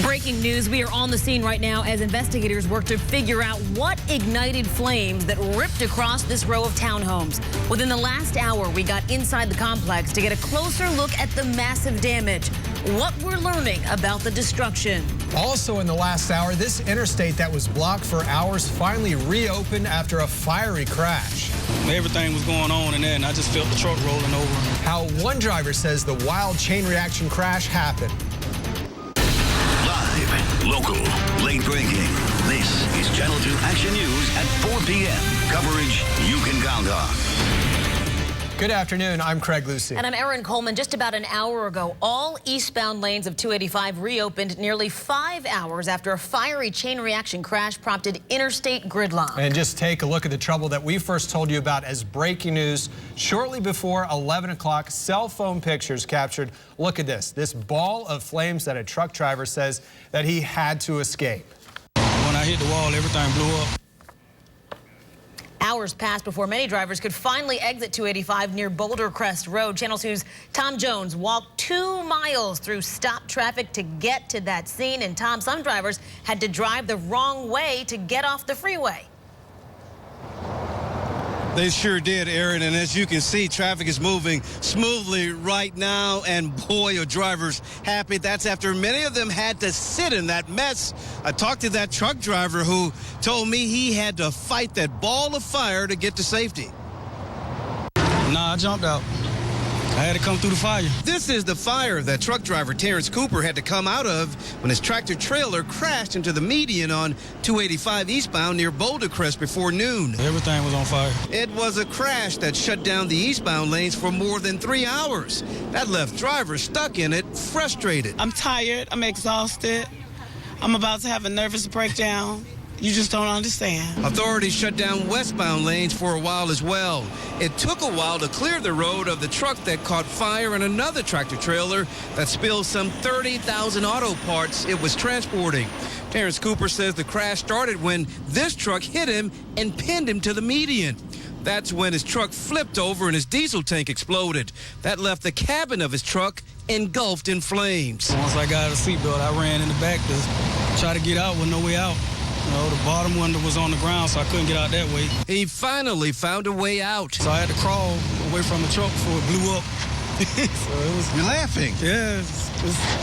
Breaking news, we are on the scene right now as investigators work to figure out what ignited flames that ripped across this row of townhomes. Within the last hour, we got inside the complex to get a closer look at the massive damage, what we're learning about the destruction. Also in the last hour, this interstate that was blocked for hours finally reopened after a fiery crash. Everything was going on in there, and I just felt the truck rolling over. How one driver says the wild chain reaction crash happened. Live, local, late breaking. This is Channel 2 Action News at 4 p.m. Coverage you can count on. Good afternoon. I'm Craig Lucy. And I'm Erin Coleman. Just about an hour ago, all eastbound lanes of 285 reopened nearly 5 hours after a fiery chain reaction crash prompted interstate gridlock. And just take a look at the trouble that we first told you about as breaking news. Shortly before 11 o'clock, cell phone pictures captured, look at this ball of flames that a truck driver says that he had to escape. When I hit the wall, everything blew up. Hours passed before many drivers could finally exit 285 near Boulder Crest Road. Channel 2's Tom Jones walked 2 miles through stopped traffic to get to that scene. And Tom, some drivers had to drive the wrong way to get off the freeway. They sure did, Aaron, and as you can see, traffic is moving smoothly right now, and boy, are drivers happy. That's after many of them had to sit in that mess. I talked to that truck driver who told me he had to fight that ball of fire to get to safety. Nah, I jumped out. I had to come through the fire. This is the fire that truck driver Terrence Cooper had to come out of when his tractor trailer crashed into the median on 285 eastbound near Boulder Crest before noon. Everything was on fire. It was a crash that shut down the eastbound lanes for more than 3 hours. That left drivers stuck in it, frustrated. I'm tired. I'm exhausted. I'm about to have a nervous breakdown. You just don't understand. Authorities shut down westbound lanes for a while as well. It took a while to clear the road of the truck that caught fire and another tractor trailer that spilled some 30,000 auto parts it was transporting. Terrence Cooper says the crash started when this truck hit him and pinned him to the median. That's when his truck flipped over and his diesel tank exploded. That left the cabin of his truck engulfed in flames. Once I got out of the seatbelt, I ran in the back to try to get out with no way out. You know, the bottom window was on the ground, so I couldn't get out that way. He finally found a way out. So I had to crawl away from the truck before it blew up. So it was. You're laughing. Yeah,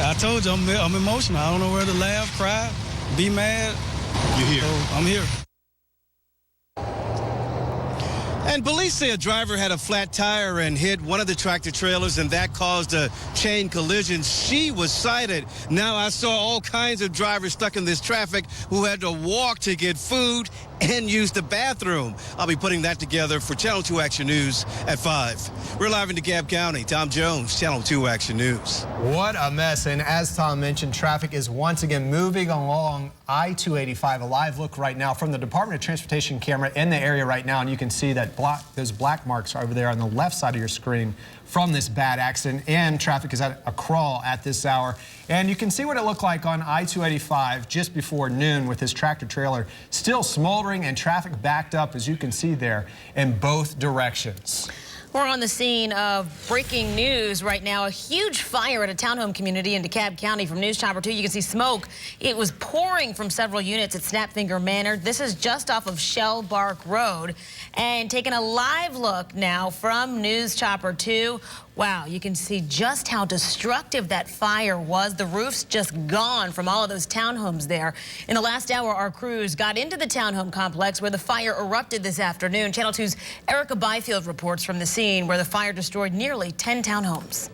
I told you, I'm emotional. I don't know where to laugh, cry, be mad. You're here. So I'm here. And police say a driver had a flat tire and hit one of the tractor trailers, and that caused a chain collision. She was cited. Now I saw all kinds of drivers stuck in this traffic who had to walk to get food and use the bathroom. I'll be putting that together for Channel 2 Action News at 5. We're live in DeKalb County. Tom Jones, Channel 2 Action News. What a mess. And as Tom mentioned, traffic is once again moving along I-285. A live look right now from the Department of Transportation camera in the area right now. And you can see that those black marks are over there on the left side of your screen from this bad accident. And traffic is at a crawl at this hour. And you can see what it looked like on I-285 just before noon with this tractor trailer still smoldering and traffic backed up, as you can see there, in both directions. We're on the scene of breaking news right now. A huge fire at a townhome community in DeKalb County. From News Chopper 2, you can see smoke. It was pouring from several units at Snapfinger Manor. This is just off of Shell Bark Road. And taking a live look now from News Chopper 2. Wow, you can see just how destructive that fire was. The roof's just gone from all of those townhomes there. In the last hour, our crews got into the townhome complex where the fire erupted this afternoon. Channel 2's Erica Byfield reports from the scene where the fire destroyed nearly 10 townhomes.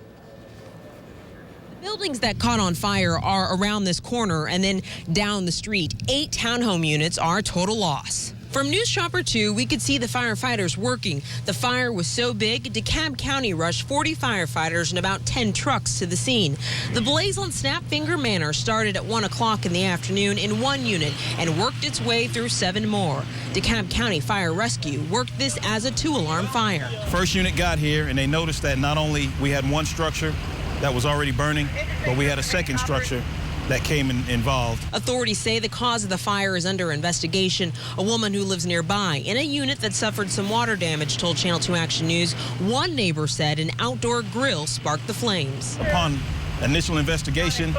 Buildings that caught on fire are around this corner and then down the street. 8 townhome units are total loss. From News Chopper 2, we could see the firefighters working. The fire was so big, DeKalb County rushed 40 firefighters and about 10 trucks to the scene. The blaze on Snapfinger Manor started at 1 o'clock in the afternoon in 1 unit and worked its way through 7 more. DeKalb County Fire Rescue worked this as a 2-alarm fire. First unit got here and they noticed that not only we had one structure that was already burning, but we had a second structure that came involved. Authorities say the cause of the fire is under investigation. A woman who lives nearby in a unit that suffered some water damage told Channel 2 Action News one neighbor said an outdoor grill sparked the flames. Upon initial investigation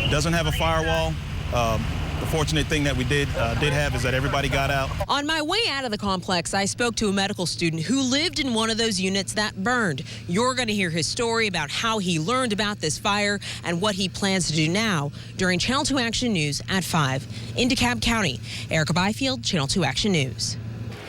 doesn't have a firewall. The fortunate thing that we did have is that everybody got out. On my way out of the complex, I spoke to a medical student who lived in one of those units that burned. You're going to hear his story about how he learned about this fire and what he plans to do now during Channel 2 Action News at 5. In DeKalb County, Erica Byfield, Channel 2 Action News.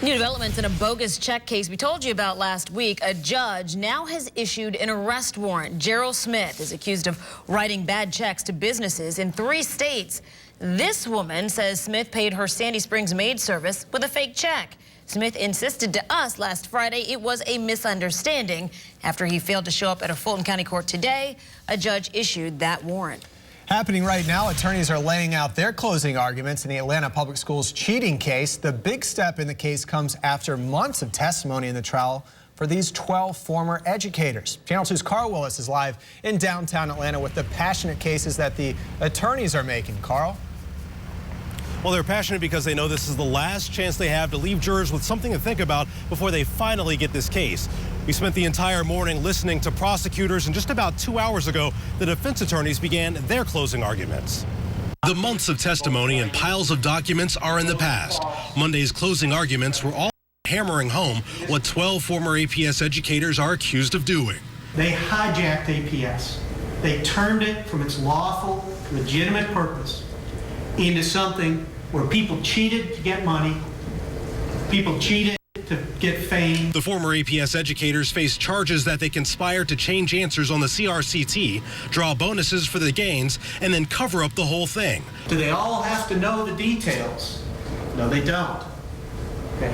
New developments in a bogus check case we told you about last week. A judge now has issued an arrest warrant. Gerald Smith is accused of writing bad checks to businesses in 3 states. This woman says Smith paid her Sandy Springs maid service with a fake check. Smith insisted to us last Friday it was a misunderstanding. After he failed to show up at a Fulton County court today, a judge issued that warrant. Happening right now, attorneys are laying out their closing arguments in the Atlanta Public Schools cheating case. The big step in the case comes after months of testimony in the trial for these 12 former educators. Channel 2's Carl Willis is live in downtown Atlanta with the passionate cases that the attorneys are making. Carl? Well, they're passionate because they know this is the last chance they have to leave jurors with something to think about before they finally get this case. We spent the entire morning listening to prosecutors, and just about 2 hours ago, the defense attorneys began their closing arguments. The months of testimony and piles of documents are in the past. Monday's closing arguments were all hammering home what 12 former APS educators are accused of doing. They hijacked APS. They turned it from its lawful, legitimate purpose into something where people cheated to get money, people cheated to get fame. The former APS educators face charges that they conspired to change answers on the CRCT, draw bonuses for the gains, and then cover up the whole thing. Do they all have to know the details? No, they don't. Okay.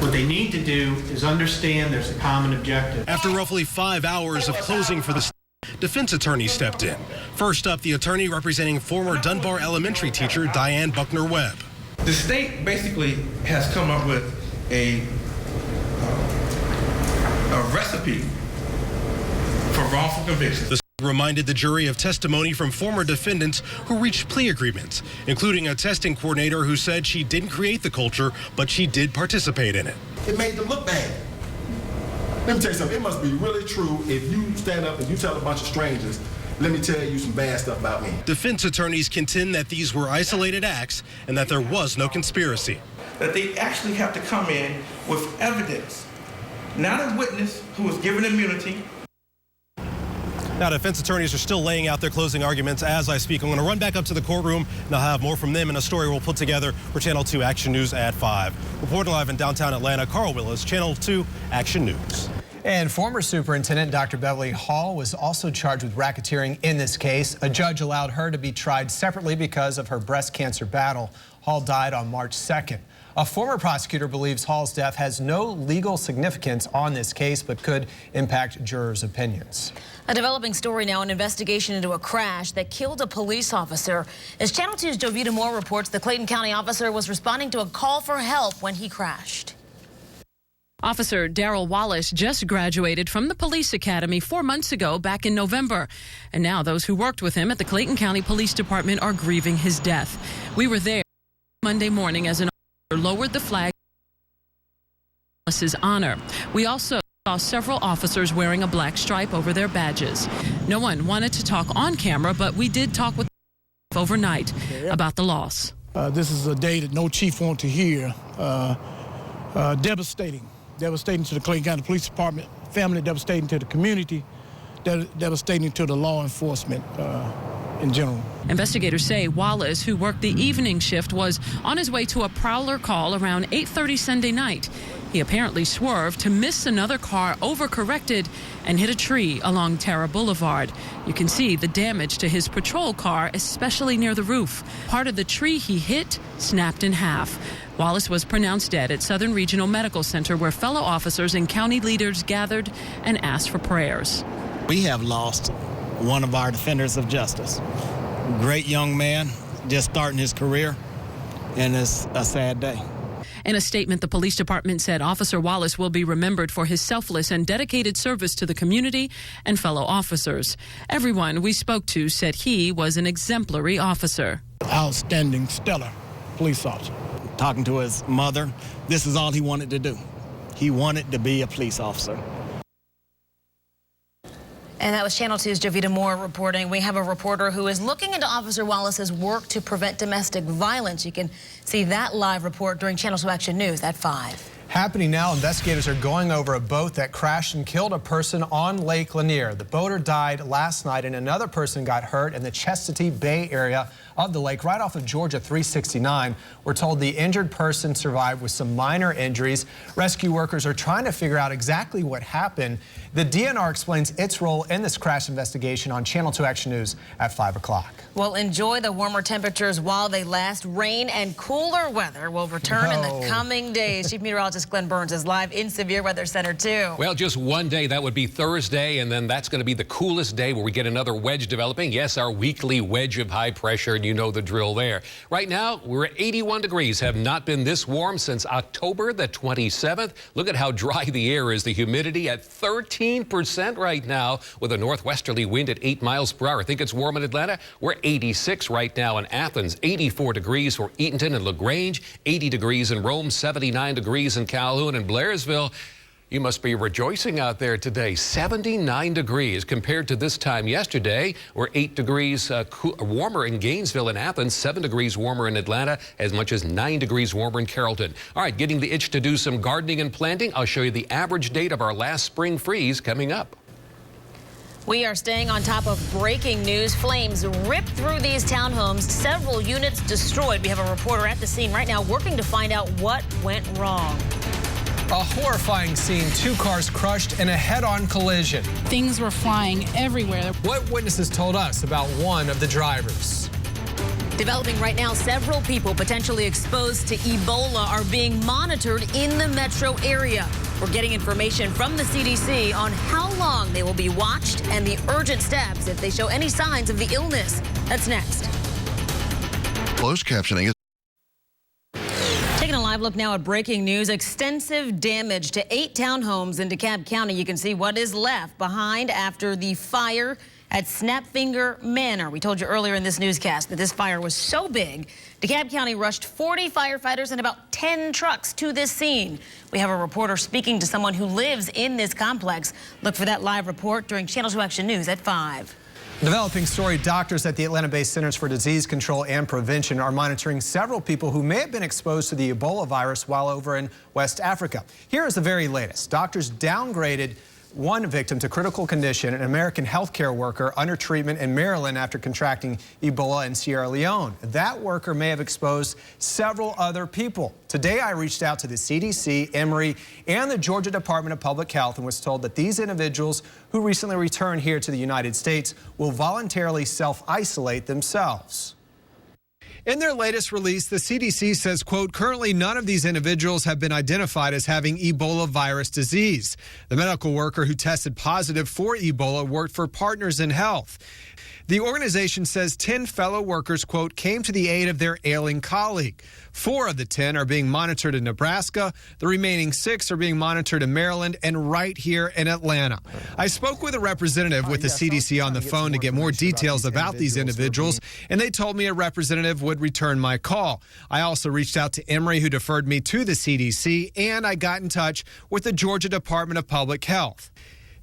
What they need to do is understand there's a common objective. After roughly 5 hours of closing for the defense attorney stepped in. First up, the attorney representing former Dunbar Elementary teacher Diane Buckner-Webb. The state basically has come up with a recipe for wrongful convictions. The state reminded the jury of testimony from former defendants who reached plea agreements, including a testing coordinator who said she didn't create the culture, but she did participate in it. It made them look bad. Let me tell you something, it must be really true if you stand up and you tell a bunch of strangers, let me tell you some bad stuff about me. Defense attorneys contend that these were isolated acts and that there was no conspiracy. That they actually have to come in with evidence, not a witness who was given immunity. Now, defense attorneys are still laying out their closing arguments as I speak. I'm going to run back up to the courtroom, and I'll have more from them in a story we'll put together for Channel 2 Action News at 5. Reporting live in downtown Atlanta, Carl Willis, Channel 2 Action News. And former Superintendent Dr. Beverly Hall was also charged with racketeering in this case. A judge allowed her to be tried separately because of her breast cancer battle. Hall died on March 2nd. A former prosecutor believes Hall's death has no legal significance on this case, but could impact jurors' opinions. A developing story now, an investigation into a crash that killed a police officer. As Channel 2's Jovita Moore reports, the Clayton County officer was responding to a call for help when he crashed. Officer Darrell Wallace just graduated from the police academy 4 months ago, back in November. And now those who worked with him at the Clayton County Police Department are grieving his death. We were there Monday morning as an officer lowered the flag in Wallace's honor. We also saw several officers wearing a black stripe over their badges. No one wanted to talk on camera, but we did talk with overnight about the loss. This is a day that no chief wants to hear. Devastating to the Clayton County Police Department, family, devastating to the community, devastating to the law enforcement in general. Investigators say Wallace, who worked the evening shift, was on his way to a prowler call around 8:30 Sunday night. He apparently swerved to miss another car, overcorrected, and hit a tree along Terra Boulevard. You can see the damage to his patrol car, especially near the roof. Part of the tree he hit snapped in half. Wallace was pronounced dead at Southern Regional Medical Center, where fellow officers and county leaders gathered and asked for prayers. We have lost one of our defenders of justice. Great young man, just starting his career, and it's a sad day. In a statement, the police department said Officer Wallace will be remembered for his selfless and dedicated service to the community and fellow officers. Everyone we spoke to said he was an exemplary officer. Outstanding, stellar police officer. Talking to his mother, this is all he wanted to do. He wanted to be a police officer. And that was Channel 2's Jovita Moore reporting. We have a reporter who is looking into Officer Wallace's work to prevent domestic violence. You can see that live report during Channel 2 Action News at 5. Happening now, investigators are going over a boat that crashed and killed a person on Lake Lanier. The boater died last night and another person got hurt in the Chestatee Bay area of the lake right off of Georgia 369. We're told the injured person survived with some minor injuries. Rescue workers are trying to figure out exactly what happened. The DNR explains its role in this crash investigation on Channel 2 Action News at 5 o'clock. Well, enjoy the warmer temperatures while they last. Rain and cooler weather will return in the coming days. Chief Meteorologist Glenn Burns is live in Severe Weather Center 2. Well, just one day, that would be Thursday, and then that's going to be the coolest day where we get another wedge developing. Yes, our weekly wedge of high pressure, and you know the drill there. Right now, we're at 81 degrees. Have not been this warm since October the 27th. Look at how dry the air is. The humidity at 13% right now with a northwesterly wind at 8 miles per hour. I think it's warm in Atlanta. We're 86 right now in Athens, 84 degrees for Eatonton and LaGrange, 80 degrees in Rome, 79 degrees in Calhoun and Blairsville. You must be rejoicing out there today. 79 degrees compared to this time yesterday. We're 8 degrees warmer in Gainesville and Athens, 7 degrees warmer in Atlanta, as much as 9 degrees warmer in Carrollton. All right, getting the itch to do some gardening and planting. I'll show you the average date of our last spring freeze coming up. We are staying on top of breaking news. Flames ripped through these townhomes, several units destroyed. We have a reporter at the scene right now working to find out what went wrong. A horrifying scene, 2 cars crushed in a head-on collision. Things were flying everywhere. What witnesses told us about one of the drivers. Developing right now, several people potentially exposed to Ebola are being monitored in the metro area. We're getting information from the CDC on how long they will be watched and the urgent steps if they show any signs of the illness. That's next. Closed captioning is Taking a live look now at breaking news. Extensive damage to 8 townhomes in DeKalb County. You can see what is left behind after the fire at Snapfinger Manor. We told you earlier in this newscast that this fire was so big, DeKalb County rushed 40 firefighters and about 10 trucks to this scene. We have a reporter speaking to someone who lives in this complex. Look for that live report during Channel 2 Action News at 5. Developing story, doctors at the Atlanta-based Centers for Disease Control and Prevention are monitoring several people who may have been exposed to the Ebola virus while over in West Africa. Here is the very latest. Doctors downgraded one victim to critical condition, an American healthcare worker under treatment in Maryland after contracting Ebola in Sierra Leone. That worker may have exposed several other people. Today, I reached out to the CDC, Emory, and the Georgia Department of Public Health and was told that these individuals who recently returned here to the United States will voluntarily self-isolate themselves. In their latest release, the CDC says, quote, currently none of these individuals have been identified as having Ebola virus disease. The medical worker who tested positive for Ebola worked for Partners in Health. The organization says 10 fellow workers, quote, came to the aid of their ailing colleague. 4 of the 10 are being monitored in Nebraska. The remaining 6 are being monitored in Maryland and right here in Atlanta. I spoke with a representative with the CDC on the phone to get more details about these individuals, and they told me a representative would return my call. I also reached out to Emory, who deferred me to the CDC, and I got in touch with the Georgia Department of Public Health.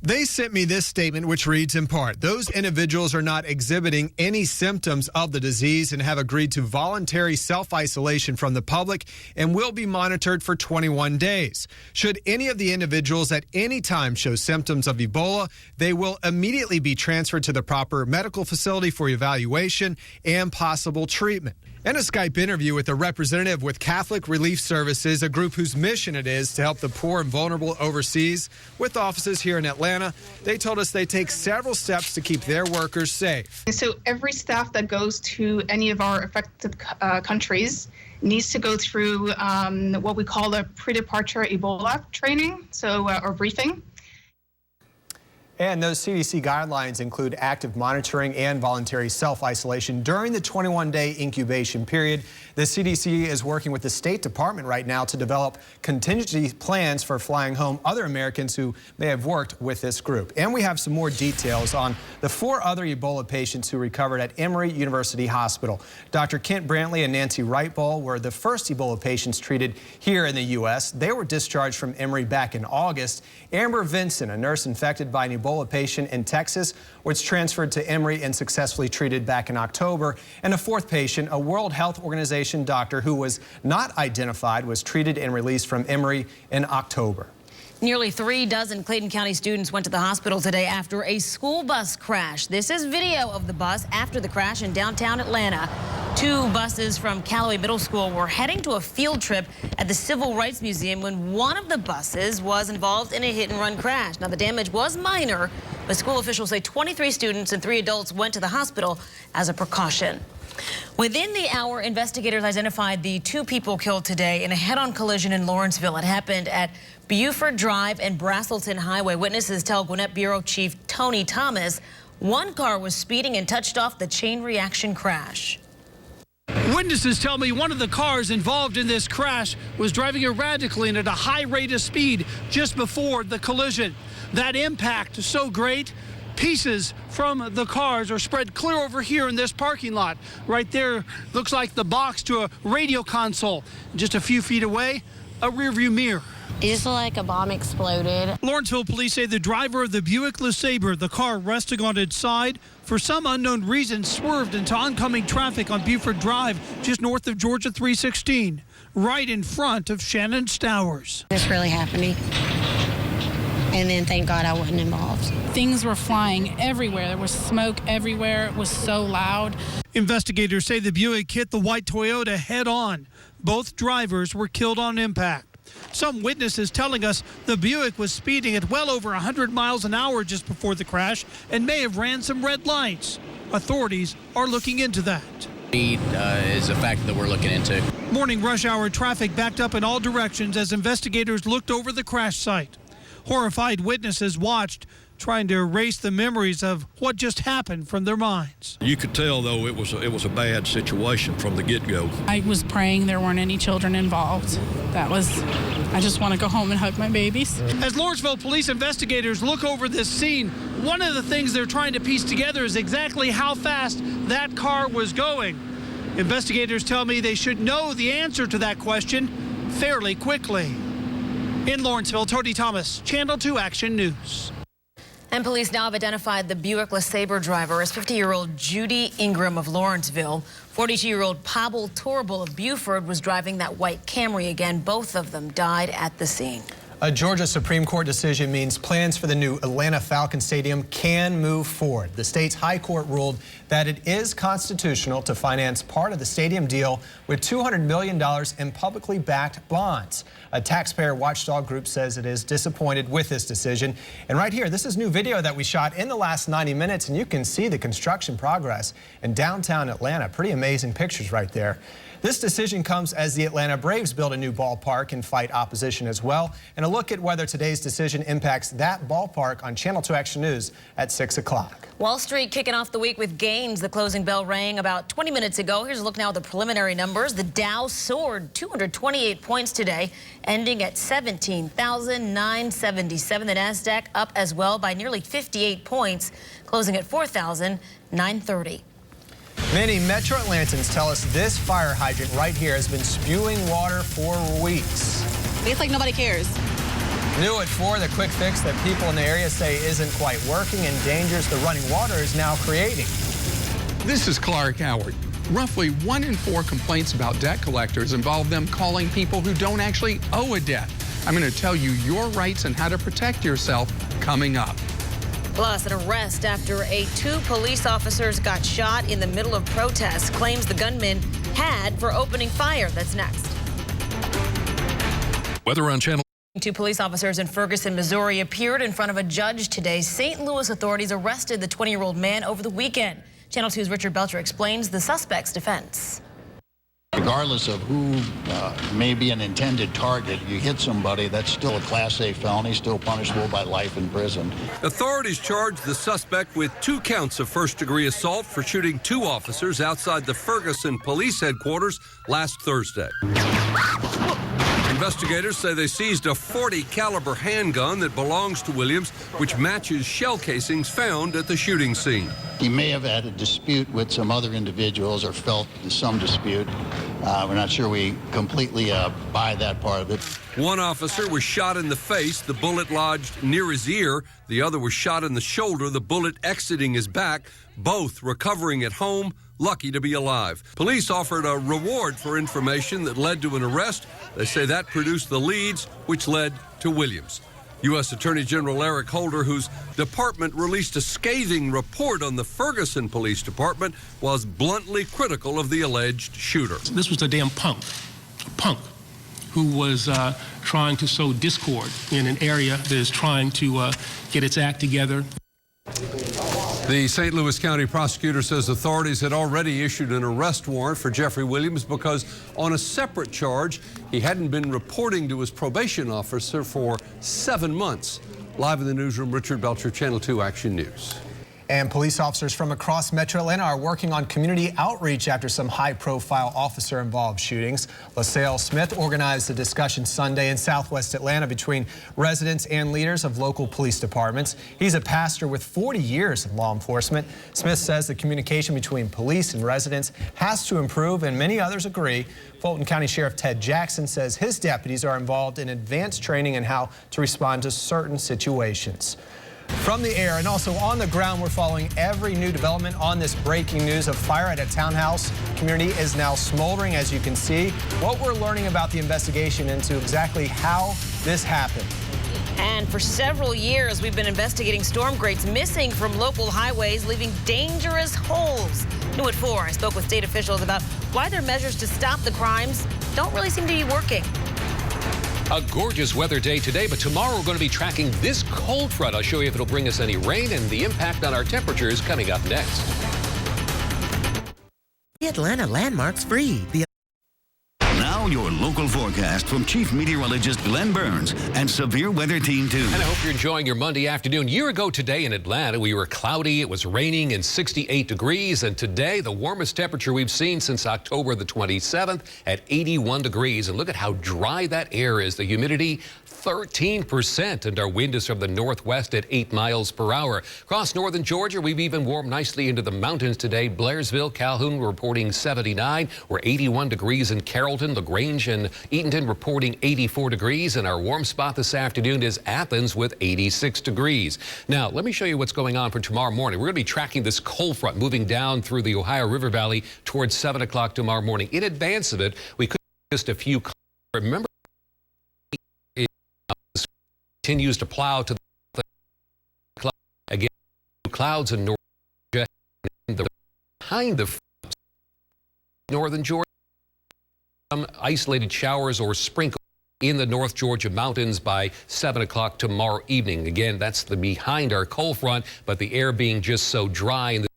They sent me this statement, which reads in part, those individuals are not exhibiting any symptoms of the disease and have agreed to voluntary self-isolation from the public and will be monitored for 21 days. Should any of the individuals at any time show symptoms of Ebola, they will immediately be transferred to the proper medical facility for evaluation and possible treatment. In a Skype interview with a representative with Catholic Relief Services, a group whose mission it is to help the poor and vulnerable overseas, with offices here in Atlanta, they told us they take several steps to keep their workers safe. So every staff that goes to any of our affected countries needs to go through what we call a pre-departure Ebola training, or briefing. And those CDC guidelines include active monitoring and voluntary self-isolation during the 21-day incubation period. The CDC is working with the State Department right now to develop contingency plans for flying home other Americans who may have worked with this group. And we have some more details on the 4 other Ebola patients who recovered at Emory University Hospital. Dr. Kent Brantley and Nancy Wrightball were the first Ebola patients treated here in the U.S. They were discharged from Emory back in August. Amber Vinson, a nurse infected by an Ebola Ebola patient in Texas was transferred to Emory and successfully treated back in October. And a fourth patient, a World Health Organization doctor who was not identified, was treated and released from Emory in October. Nearly 3 dozen Clayton County students went to the hospital today after a school bus crash. This is video of the bus after the crash in downtown Atlanta. 2 buses from Callaway Middle School were heading to a field trip at the Civil Rights Museum when one of the buses was involved in a hit-and-run crash. Now, the damage was minor, but school officials say 23 students and 3 adults went to the hospital as a precaution. Within the hour, investigators identified the 2 people killed today in a head-on collision in Lawrenceville. It happened at Buford Drive and Braselton Highway. Witnesses tell Gwinnett Bureau Chief Tony Thomas one car was speeding and touched off the chain reaction crash. Witnesses tell me one of the cars involved in this crash was driving erratically and at a high rate of speed just before the collision. That impact is so great, pieces from the cars are spread clear over here in this parking lot. Right there looks like the box to a radio console. Just a few feet away, a rearview mirror. It just looked like a bomb exploded. Lawrenceville police say the driver of the Buick LeSabre, the car resting on its side, for some unknown reason swerved into oncoming traffic on Buford Drive, just north of Georgia 316, right in front of Shannon Stowers. It's really happening. And then thank God I wasn't involved. Things were flying everywhere. There was smoke everywhere. It was so loud. Investigators say the Buick hit the white Toyota head on. Both drivers were killed on impact. Some witnesses telling us the Buick was speeding at well over 100 miles an hour just before the crash and may have ran some red lights. Authorities are looking into that. Speed is a factor that we're looking into. Morning rush hour traffic backed up in all directions as investigators looked over the crash site. Horrified witnesses watched, trying to erase the memories of what just happened from their minds. You could tell, though, it was a bad situation from the get-go. I was praying there weren't any children involved. I just want to go home and hug my babies. As Lawrenceville police investigators look over this scene, one of the things they're trying to piece together is exactly how fast that car was going. Investigators tell me they should know the answer to that question fairly quickly. In Lawrenceville, Tony Thomas, Channel 2 Action News. And police now have identified the Buick LeSabre driver as 50-year-old Judy Ingram of Lawrenceville. 42-year-old Pavel Torble of Buford was driving that white Camry again. Both of them died at the scene. A Georgia Supreme Court decision means plans for the new Atlanta Falcons Stadium can move forward. The state's high court ruled that it is constitutional to finance part of the stadium deal with $200 million in publicly backed bonds. A taxpayer watchdog group says it is disappointed with this decision. And right here, this is new video that we shot in the last 90 minutes, and you can see the construction progress in downtown Atlanta. Pretty amazing pictures right there. This decision comes as the Atlanta Braves build a new ballpark and fight opposition as well. And a look at whether today's decision impacts that ballpark on Channel 2 Action News at 6 o'clock. Wall Street kicking off the week with gains. The closing bell rang about 20 minutes ago. Here's a look now at the preliminary numbers. The Dow soared 228 points today, ending at 17,977. The Nasdaq up as well by nearly 58 points, closing at 4,930. Many Metro Atlantans tell us this fire hydrant right here has been spewing water for weeks. It's like nobody cares. New at 4, the quick fix that people in the area say isn't quite working and dangers the running water is now creating. This is Clark Howard. Roughly 1 in 4 complaints about debt collectors involve them calling people who don't actually owe a debt. I'm going to tell you your rights and how to protect yourself coming up. Plus, an arrest after 2 police officers got shot in the middle of protests, claims the gunman had for opening fire. That's next. Weather on Channel. 2 police officers in Ferguson, Missouri appeared in front of a judge today. St. Louis authorities arrested the 20-year-old man over the weekend. Channel 2's Richard Belcher explains the suspect's defense. Regardless of who may be an intended target, you hit somebody, that's still a Class A felony, still punishable by life in prison. Authorities charged the suspect with 2 counts of first-degree assault for shooting 2 officers outside the Ferguson police headquarters last Thursday. Investigators say they seized a .40 caliber handgun that belongs to Williams, which matches shell casings found at the shooting scene. He may have had a dispute with some other individuals or felt some dispute, We're not sure we completely buy that part of it. One officer was shot in the face. The bullet lodged near his ear. The other was shot in the shoulder. The bullet exiting his back. Both recovering at home, lucky to be alive. Police offered a reward for information that led to an arrest. They say that produced the leads, which led to Williams. U.S. Attorney General Eric Holder, whose department released a scathing report on the Ferguson Police Department, was bluntly critical of the alleged shooter. This was a damn punk who was trying to sow discord in an area that is trying to get its act together. The St. Louis County prosecutor says authorities had already issued an arrest warrant for Jeffrey Williams because on a separate charge, he hadn't been reporting to his probation officer for 7 months. Live in the newsroom, Richard Belcher, Channel 2 Action News. And police officers from across Metro Atlanta are working on community outreach after some high-profile officer-involved shootings. LaSalle Smith organized a discussion Sunday in Southwest Atlanta between residents and leaders of local police departments. He's a pastor with 40 years in law enforcement. Smith says the communication between police and residents has to improve, and many others agree. Fulton County Sheriff Ted Jackson says his deputies are involved in advanced training in how to respond to certain situations. From the air and also on the ground, we're following every new development on this breaking news. A fire at a townhouse community is now smoldering, as you can see. What we're learning about the investigation into exactly how this happened. And for several years, we've been investigating storm grates missing from local highways, leaving dangerous holes. New at 4, I spoke with state officials about why their measures to stop the crimes don't really seem to be working. A gorgeous weather day today, but tomorrow we're going to be tracking this cold front. I'll show you if it'll bring us any rain and the impact on our temperatures coming up next. Atlanta Landmarks free. Now your local forecast from Chief Meteorologist Glenn Burns and Severe Weather Team 2. And I hope you're enjoying your Monday afternoon. A year ago today in Atlanta, we were cloudy, it was raining and 68 degrees. And today, the warmest temperature we've seen since October the 27th at 81 degrees. And look at how dry that air is. The humidity, 13%, and our wind is from the northwest at 8 miles per hour. Across northern Georgia, we've even warmed nicely into the mountains today. Blairsville, Calhoun reporting 79. We're 81 degrees in Carrollton. LaGrange and Eatonton reporting 84 degrees. And our warm spot this afternoon is Athens with 86 degrees. Now, let me show you what's going on for tomorrow morning. We're going to be tracking this cold front moving down through the Ohio River Valley towards 7 o'clock tomorrow morning. In advance of it, we could just a few. Remember, continues to plow to the again clouds in Georgia and behind the northern Georgia, some isolated showers or sprinkles in the North Georgia mountains by 7 o'clock tomorrow evening. Again, that's the behind our cold front, but the air being just so dry and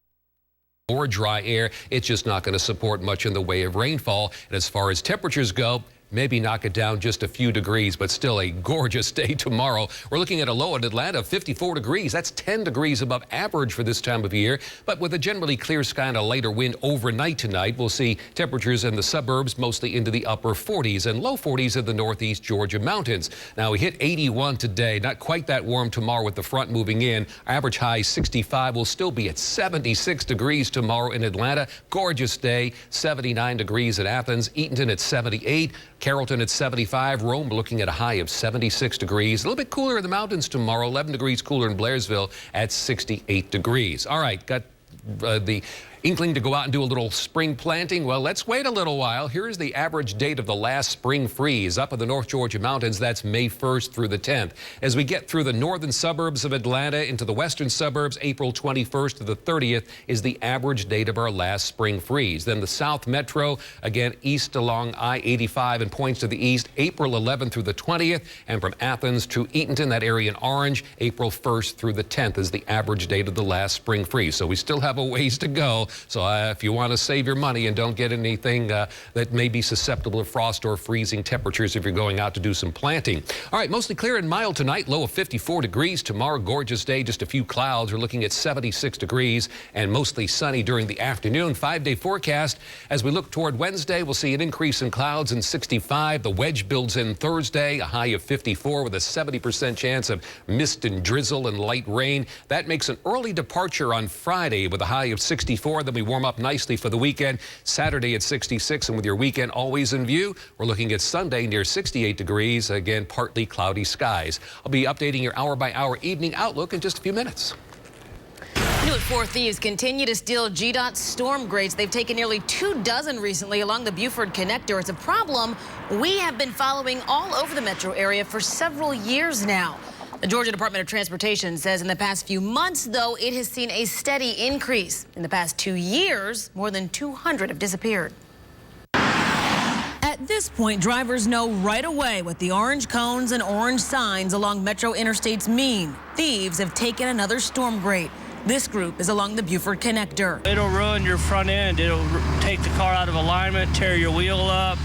more dry air, it's just not going to support much in the way of rainfall. And as far as temperatures go, maybe knock it down just a few degrees, but still a gorgeous day tomorrow. We're looking at a low in Atlanta of 54 degrees. That's 10 degrees above average for this time of year. But with a generally clear sky and a lighter wind overnight tonight, we'll see temperatures in the suburbs mostly into the upper 40s and low 40s in the northeast Georgia mountains. Now, we hit 81 today. Not quite that warm tomorrow with the front moving in. Average high 65. Will still be at 76 degrees tomorrow in Atlanta. Gorgeous day. 79 degrees at Athens. Eatonton at 78. Carrollton at 75. Rome looking at a high of 76 degrees. A little bit cooler in the mountains tomorrow. 11 degrees cooler in Blairsville at 68 degrees. All right, got the inkling to go out and do a little spring planting? Well, let's wait a little while. Here's the average date of the last spring freeze. Up in the North Georgia mountains, that's May 1st through the 10th. As we get through the northern suburbs of Atlanta into the western suburbs, April 21st to the 30th is the average date of our last spring freeze. Then the South Metro, again, east along I-85 and points to the east, April 11th through the 20th. And from Athens to Eatonton, that area in orange, April 1st through the 10th is the average date of the last spring freeze. So we still have a ways to go. So if you want to save your money and don't get anything that may be susceptible to frost or freezing temperatures if you're going out to do some planting. All right, mostly clear and mild tonight, low of 54 degrees. Tomorrow, gorgeous day, just a few clouds. We're looking at 76 degrees and mostly sunny during the afternoon. 5-day forecast. As we look toward Wednesday, we'll see an increase in clouds and 65. The wedge builds in Thursday, a high of 54 with a 70% chance of mist and drizzle and light rain. That makes an early departure on Friday with a high of 64. then we warm up nicely for the weekend. Saturday at 66, and with your weekend always in view, we're looking at Sunday near 68 degrees. Again, partly cloudy skies. I'll be updating your hour-by-hour evening outlook in just a few minutes. New at 4, thieves continue to steal GDOT storm grates. They've taken nearly 24 recently along the Buford Connector. It's a problem we have been following all over the metro area for several years now. The Georgia Department of Transportation says in the past few months, though, it has seen a steady increase. In the past 2 years, more than 200 have disappeared. At this point, drivers know right away what the orange cones and orange signs along metro interstates mean. Thieves have taken another storm grate. This group is along the Buford Connector. It'll ruin your front end. It'll take the car out of alignment, tear your wheel up,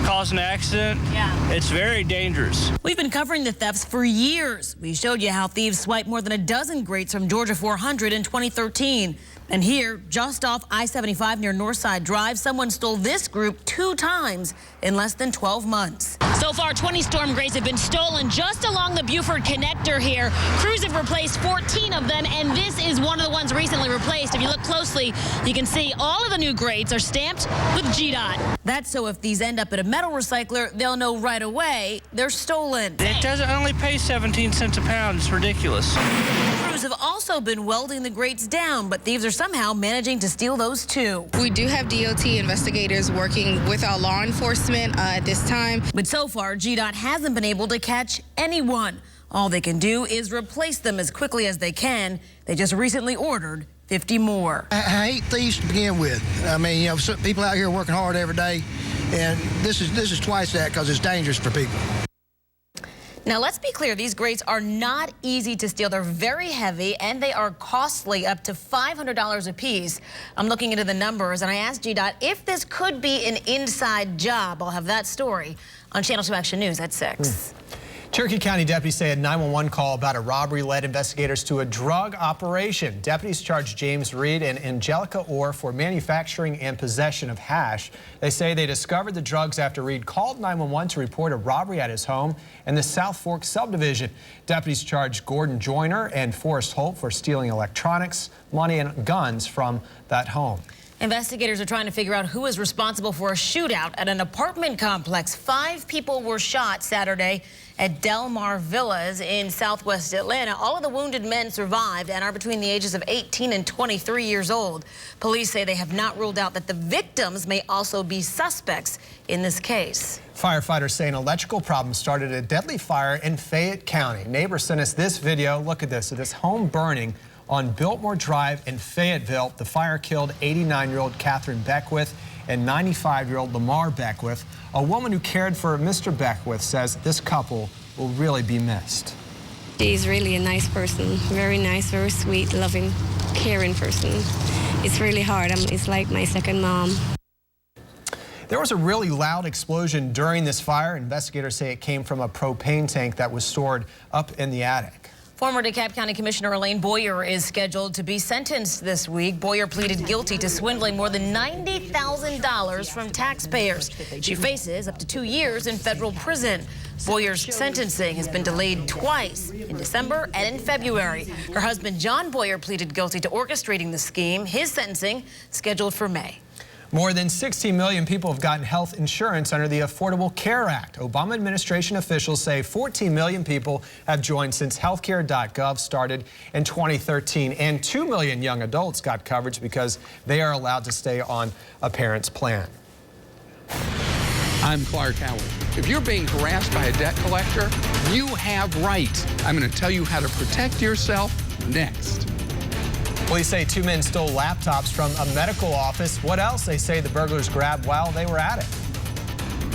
cause an accident. Yeah. It's very dangerous. We've been covering the thefts for years. We showed you how thieves swiped more than a dozen grates from Georgia 400 in 2013. And here, just off I-75 near Northside Drive, someone stole this group 2 times in less than 12 months. So far, 20 storm grates have been stolen just along the Buford Connector here. Crews have replaced 14 of them, and this is one of the ones recently replaced. If you look closely, you can see all of the new grates are stamped with GDOT. That's so if these end up at a metal recycler, they'll know right away they're stolen. It doesn't only pay 17 cents a pound. It's ridiculous. Crews have also been welding the grates down, but thieves are somehow managing to steal those too. We do have DOT investigators working with our law enforcement at this time. But so far, GDOT hasn't been able to catch anyone. All they can do is replace them as quickly as they can. They just recently ordered 50 more. I hate thieves to begin with. I mean, you know, some people out here working hard every day, and this is twice that because it's dangerous for people. Now, let's be clear. These grates are not easy to steal. They're very heavy, and they are costly, up to $500 a piece. I'm looking into the numbers, and I asked GDOT if this could be an inside job. I'll have that story on Channel 2 Action News at 6. Cherokee County deputies say a 911 call about a robbery led investigators to a drug operation. Deputies charged James Reed and Angelica Orr for manufacturing and possession of hash. They say they discovered the drugs after Reed called 911 to report a robbery at his home in the South Fork subdivision. Deputies charged Gordon Joyner and Forrest Holt for stealing electronics, money, and guns from that home. Investigators are trying to figure out who is responsible for a shootout at an apartment complex. 5 people were shot Saturday at Del Mar Villas in southwest Atlanta. All of the wounded men survived and are between the ages of 18 and 23 years old. Police say they have not ruled out that the victims may also be suspects in this case. Firefighters say an electrical problem started a deadly fire in Fayette County. Neighbors sent us this video. Look at this. It is home burning on Biltmore Drive in Fayetteville. The fire killed 89-year-old Catherine Beckwith and 95-year-old Lamar Beckwith. A woman who cared for Mr. Beckwith says this couple will really be missed. She's really a nice person, very nice, very sweet, loving, caring person. It's really hard. It's like my second mom. There was a really loud explosion during this fire. Investigators say it came from a propane tank that was stored up in the attic. Former DeKalb County Commissioner Elaine Boyer is scheduled to be sentenced this week. Boyer pleaded guilty to swindling more than $90,000 from taxpayers. She faces up to 2 years in federal prison. Boyer's sentencing has been delayed twice, in December and in February. Her husband, John Boyer, pleaded guilty to orchestrating the scheme. His sentencing scheduled for May. More than 16 million people have gotten health insurance under the Affordable Care Act. Obama administration officials say 14 million people have joined since healthcare.gov started in 2013, and 2 million young adults got coverage because they are allowed to stay on a parent's plan. I'm Clark Howard. If you're being harassed by a debt collector, you have rights. I'm going to tell you how to protect yourself next. Police say 2 men stole laptops from a medical office. What else? They say the burglars grabbed while they were at it.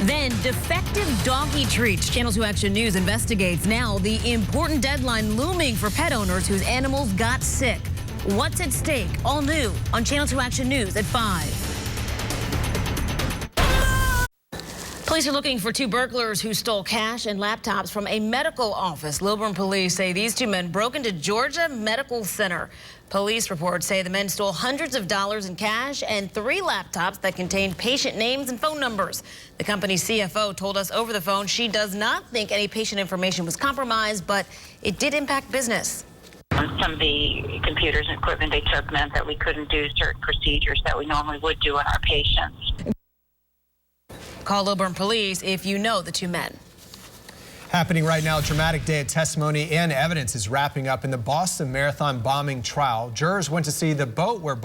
Then defective doggy treats. Channel 2 Action News investigates now the important deadline looming for pet owners whose animals got sick. What's at stake? All new on Channel 2 Action News at 5. Police are looking for 2 burglars who stole cash and laptops from a medical office. Lilburn police say these 2 men broke into Georgia Medical Center. Police reports say the men stole hundreds of dollars in cash and 3 laptops that contained patient names and phone numbers. The company's CFO told us over the phone she does not think any patient information was compromised, but it did impact business. I some of the computers and equipment they took meant that we couldn't do certain procedures that we normally would do on our patients. Call Lilburn Police if you know the two men. Happening right now, a dramatic day of testimony and evidence is wrapping up in the Boston Marathon bombing trial. Jurors went to see the boat where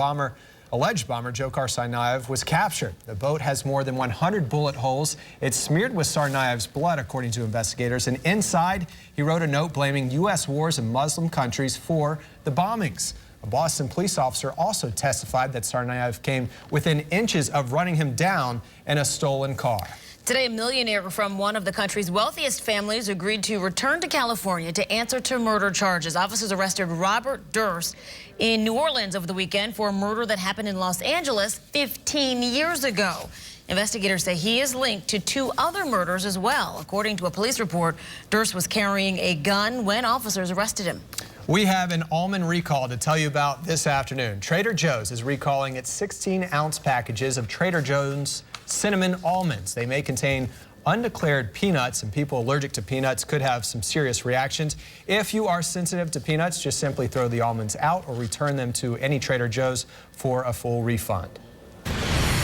alleged bomber Dzhokhar Tsarnaev was captured. The boat has more than 100 bullet holes. It's smeared with Tsarnaev's blood, according to investigators. And inside, he wrote a note blaming U.S. wars in Muslim countries for the bombings. A Boston police officer also testified that Tsarnaev came within inches of running him down in a stolen car. Today, a millionaire from one of the country's wealthiest families agreed to return to California to answer to murder charges. Officers arrested Robert Durst in New Orleans over the weekend for a murder that happened in Los Angeles 15 years ago. Investigators say he is linked to 2 other murders as well. According to a police report, Durst was carrying a gun when officers arrested him. We have an almond recall to tell you about this afternoon. Trader Joe's is recalling its 16-ounce packages of Trader Joe's cinnamon almonds. They may contain undeclared peanuts, and people allergic to peanuts could have some serious reactions. If you are sensitive to peanuts, just simply throw the almonds out or return them to any Trader Joe's for a full refund.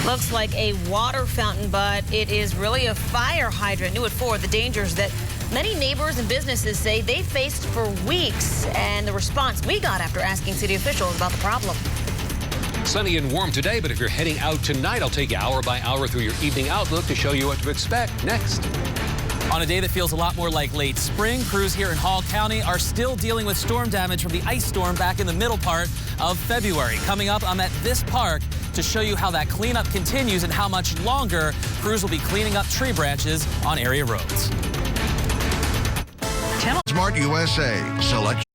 Looks like a water fountain, but it is really a fire hydrant. New at 4, the dangers that many neighbors and businesses say they faced for weeks, and the response we got after asking city officials about the problem. Sunny and warm today, but if you're heading out tonight, I'll take you hour by hour through your evening outlook to show you what to expect next. On a day that feels a lot more like late spring, crews here in Hall County are still dealing with storm damage from the ice storm back in the middle part of February. Coming up, I'm at this park to show you how that cleanup continues and how much longer crews will be cleaning up tree branches on area roads. Smart USA select.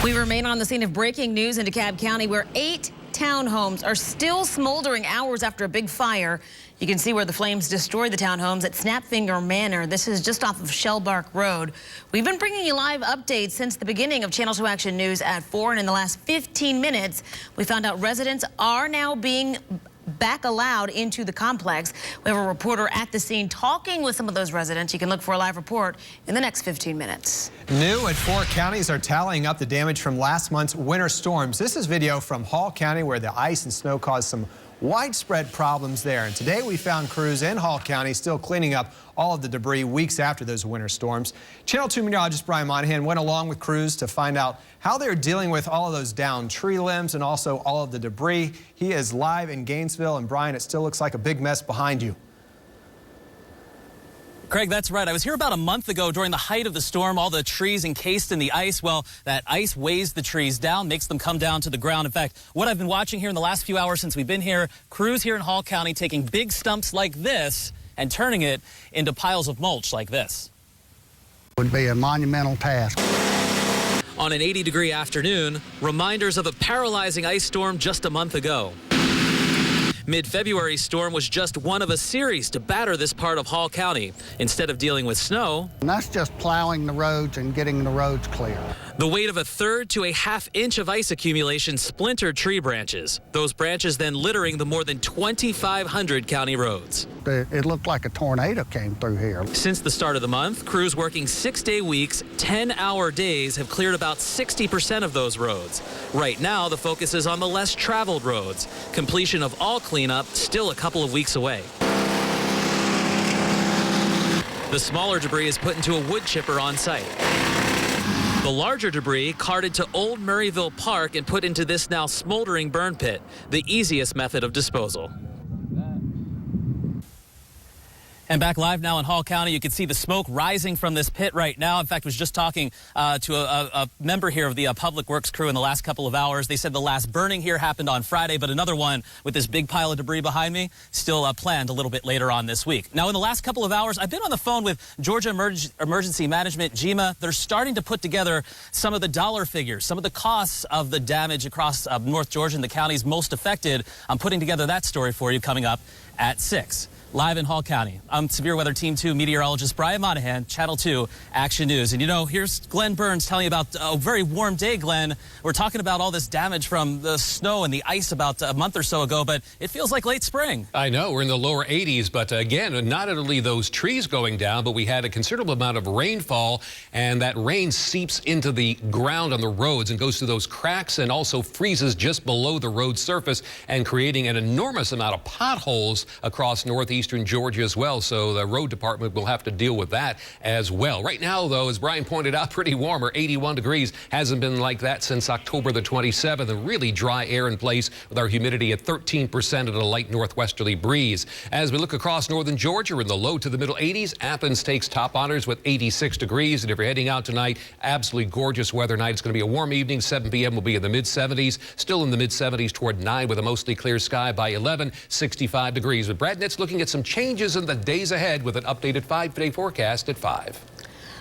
We remain on the scene of breaking news in DeKalb County, where 8 townhomes are still smoldering hours after a big fire. You can see where the flames destroyed the townhomes at Snapfinger Manor. This is just off of Shellbark Road. We've been bringing you live updates since the beginning of Channel 2 Action News at 4, and in the last 15 minutes, we found out residents are now being back allowed into the complex. We have a reporter at the scene talking with some of those residents. You can look for a live report in the next 15 minutes. New at 4 counties are tallying up the damage from last month's winter storms. This is video from Hall County where the ice and snow caused some widespread problems there. And today we found crews in Hall County still cleaning up all of the debris weeks after those winter storms. Channel 2 meteorologist Brian Monahan went along with crews to find out how they're dealing with all of those downed tree limbs and also all of the debris. He is live in Gainesville, and Brian, it still looks like a big mess behind you. Craig, that's right. I was here about a month ago during the height of the storm, all the trees encased in the ice. Well, that ice weighs the trees down, makes them come down to the ground. In fact, what I've been watching here in the last few hours since we've been here, crews here in Hall County taking big stumps like this and turning it into piles of mulch like this. Would be a monumental task. On an 80-degree afternoon, reminders of a paralyzing ice storm just a month ago. Mid-February's storm was just one of a series to batter this part of Hall County. Instead of dealing with snow, And that's just plowing the roads and getting the roads clear. the weight of a 1/3 to a 1/2 inch of ice accumulation splintered tree branches. Those branches then littering the more than 2,500 county roads. It looked like a tornado came through here. Since the start of the month, crews working 6-day weeks, 10-hour days have cleared about 60% of those roads. Right now, the focus is on the less traveled roads. Completion of all cleanup still a couple of weeks away. The smaller debris is put into a wood chipper on site. The larger debris carted to Old Murrayville Park and put into this now smoldering burn pit, the easiest method of disposal. And back live now in Hall County, you can see the smoke rising from this pit right now. In fact, I was just talking to a member here of the Public Works crew in the last couple of hours. They said the last burning here happened on Friday, but another one with this big pile of debris behind me still planned a little bit later on this week. Now, in the last couple of hours, I've been on the phone with Georgia Emergency Management, GEMA. They're starting to put together some of the dollar figures, some of the costs of the damage across North Georgia and the counties most affected. I'm putting together that story for you coming up at 6. Live in Hall County, I'm Severe Weather Team 2 meteorologist Brian Monahan, Channel 2 Action News. And you know, here's Glenn Burns telling you about a very warm day, Glenn. We're talking about all this damage from the snow and the ice about a month or so ago, but it feels like late spring. I know, we're in the lower 80s, but again, not only those trees going down, but we had a considerable amount of rainfall, and that rain seeps into the ground on the roads and goes through those cracks and also freezes just below the road surface and creating an enormous amount of potholes across northeastern Georgia as well. So the road department will have to deal with that as well. Right now, though, as Brian pointed out, pretty warmer, 81 degrees. Hasn't been like that since October the 27th. A really dry air in place with our humidity at 13% and a light northwesterly breeze. As we look across northern Georgia, we're in the low to the middle 80s. Athens takes top honors with 86 degrees. And if you're heading out tonight, absolutely gorgeous weather night. It's going to be a warm evening. 7 p.m. will be in the mid-70s. Still in the mid-70s toward 9 with a mostly clear sky. By 11, 65 degrees. But Brad Nett's looking at some changes in the days ahead with an updated 5-day forecast at 5.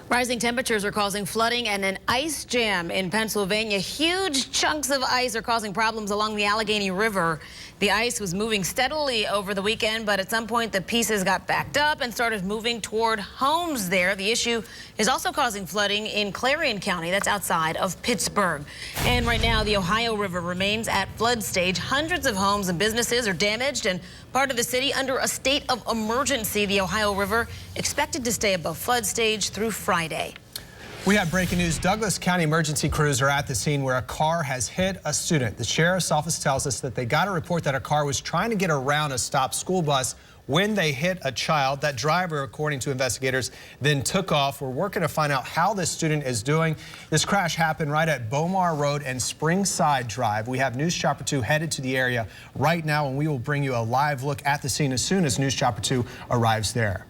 Rising temperatures are causing flooding and an ice jam in Pennsylvania. Huge chunks of ice are causing problems along the Allegheny River. The ice was moving steadily over the weekend, but at some point the pieces got backed up and started moving toward homes there. The issue is also causing flooding in Clarion County, that's outside of Pittsburgh. And right now the Ohio River remains at flood stage. Hundreds of homes and businesses are damaged and part of the city under a state of emergency. The Ohio River expected to stay above flood stage through Friday. We have breaking news. Douglas County emergency crews are at the scene where a car has hit a student. The sheriff's office tells us that they got a report that a car was trying to get around a stopped school bus when they hit a child. That driver, according to investigators, then took off. We're working to find out how this student is doing. This crash happened right at Bomar Road and Springside Drive. We have News Chopper 2 headed to the area right now, and we will bring you a live look at the scene as soon as News Chopper 2 arrives there.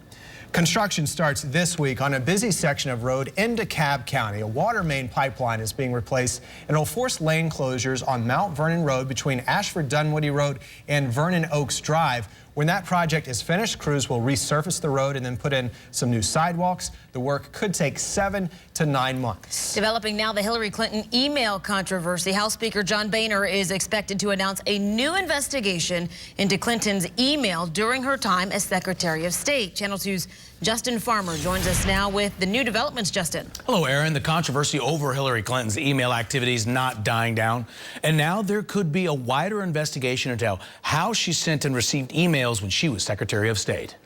Construction starts this week on a busy section of road in DeKalb County. A water main pipeline is being replaced, and it'll force lane closures on Mount Vernon Road between Ashford Dunwoody Road and Vernon Oaks Drive. When that project is finished, crews will resurface the road and then put in some new sidewalks. The work could take 7 to 9 months. Developing now, the Hillary Clinton email controversy. House Speaker John Boehner is expected to announce a new investigation into Clinton's email during her time as Secretary of State. Channel 2's Justin Farmer joins us now with the new developments. Justin. Hello, Aaron. The controversy over Hillary Clinton's email activity is not dying down. And now there could be a wider investigation into how she sent and received emails when she was Secretary of State.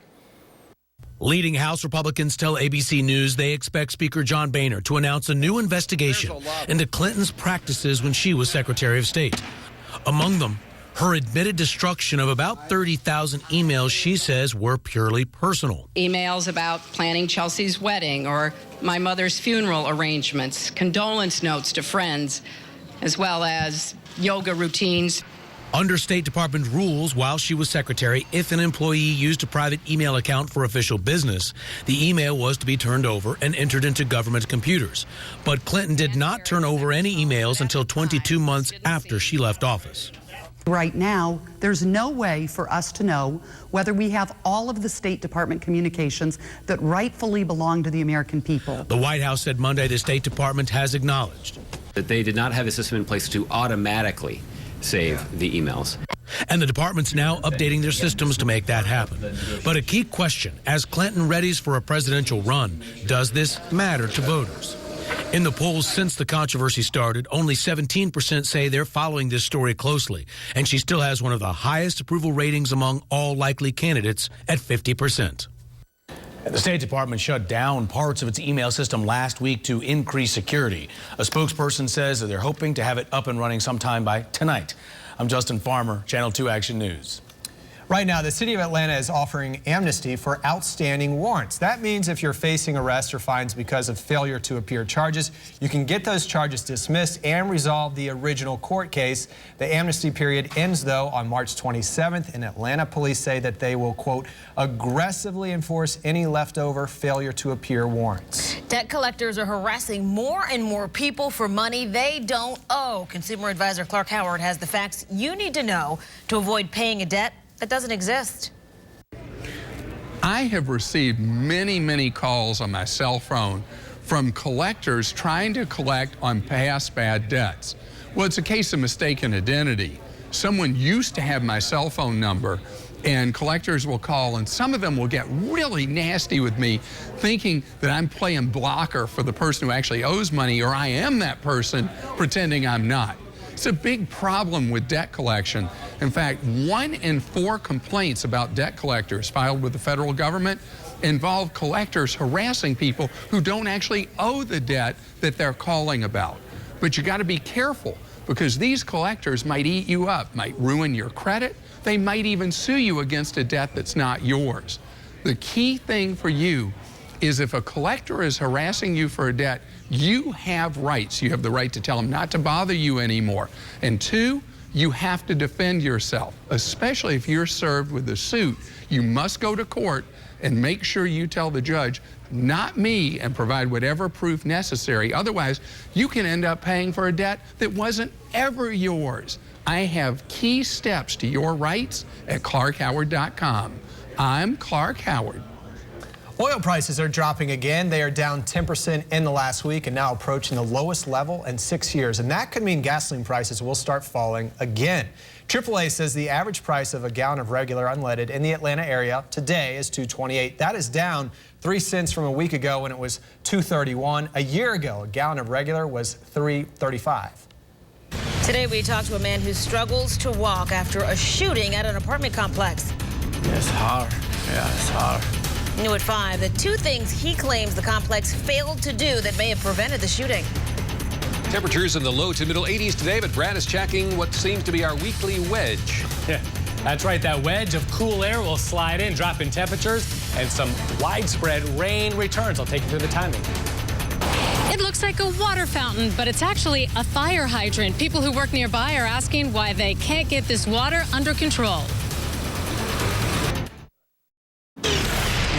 Leading House Republicans tell ABC News they expect Speaker John Boehner to announce a new investigation into Clinton's practices when she was Secretary of State. Among them, her admitted destruction of about 30,000 emails she says were purely personal. Emails about planning Chelsea's wedding or my mother's funeral arrangements, condolence notes to friends, as well as yoga routines. Under State Department rules, while she was secretary, if an employee used a private email account for official business, the email was to be turned over and entered into government computers. But Clinton did not turn over any emails until 22 months after she left office. Right now, there's no way for us to know whether we have all of the State Department communications that rightfully belong to the American people. The White House said Monday the State Department has acknowledged that they did not have a system in place to automatically save the emails. And the department's now updating their systems to make that happen. But a key question, as Clinton readies for a presidential run, does this matter to voters? In the polls since the controversy started, only 17% say they're following this story closely, and she still has one of the highest approval ratings among all likely candidates at 50%. The State Department shut down parts of its email system last week to increase security. A spokesperson says that they're hoping to have it up and running sometime by tonight. I'm Justin Farmer, Channel 2 Action News. Right now, the city of Atlanta is offering amnesty for outstanding warrants. That means if you're facing arrest or fines because of failure to appear charges, you can get those charges dismissed and resolve the original court case. The amnesty period ends, though, on March 27th, and Atlanta police say that they will, quote, aggressively enforce any leftover failure to appear warrants. Debt collectors are harassing more and more people for money they don't owe. Consumer advisor Clark Howard has the facts you need to know to avoid paying a debt that doesn't exist. I have received many calls on my cell phone from collectors trying to collect on past bad debts. Well, it's a case of mistaken identity. Someone used to have my cell phone number And collectors will call, and some of them will get really nasty with me, thinking that I'm playing blocker for the person who actually owes money, or I am that person pretending I'm not. It's a big problem with debt collection. In fact, 1 in 4 complaints about debt collectors filed with the federal government involve collectors harassing people who don't actually owe the debt that they're calling about. But you got to be careful, because these collectors might eat you up, might ruin your credit. They might even sue you against a debt that's not yours. The key thing for you is, if a collector is harassing you for a debt, you have rights. You have the right to tell them not to bother you anymore. And 2, you have to defend yourself, especially if you're served with a suit. You must go to court and make sure you tell the judge, not me, and provide whatever proof necessary. Otherwise, you can end up paying for a debt that wasn't ever yours. I have key steps to your rights at ClarkHoward.com. I'm Clark Howard. Oil prices are dropping again. They are down 10% in the last week and now approaching the lowest level in 6 years. And that could mean gasoline prices will start falling again. AAA says the average price of a gallon of regular unleaded in the Atlanta area today is $2.28. That is down 3 cents from a week ago when it was $2.31. A year ago, a gallon of regular was $3.35. Today we talked to a man who struggles to walk after a shooting at an apartment complex. It's hard. Yeah, it's hard. New at 5, the 2 things he claims the complex failed to do that may have prevented the shooting. Temperatures in the low to middle 80s today, but Brad is checking what seems to be our weekly wedge. Yeah, that's right. That wedge of cool air will slide in, dropping temperatures, and some widespread rain returns. I'll take you through the timing. It looks like a water fountain, but it's actually a fire hydrant. People who work nearby are asking why they can't get this water under control.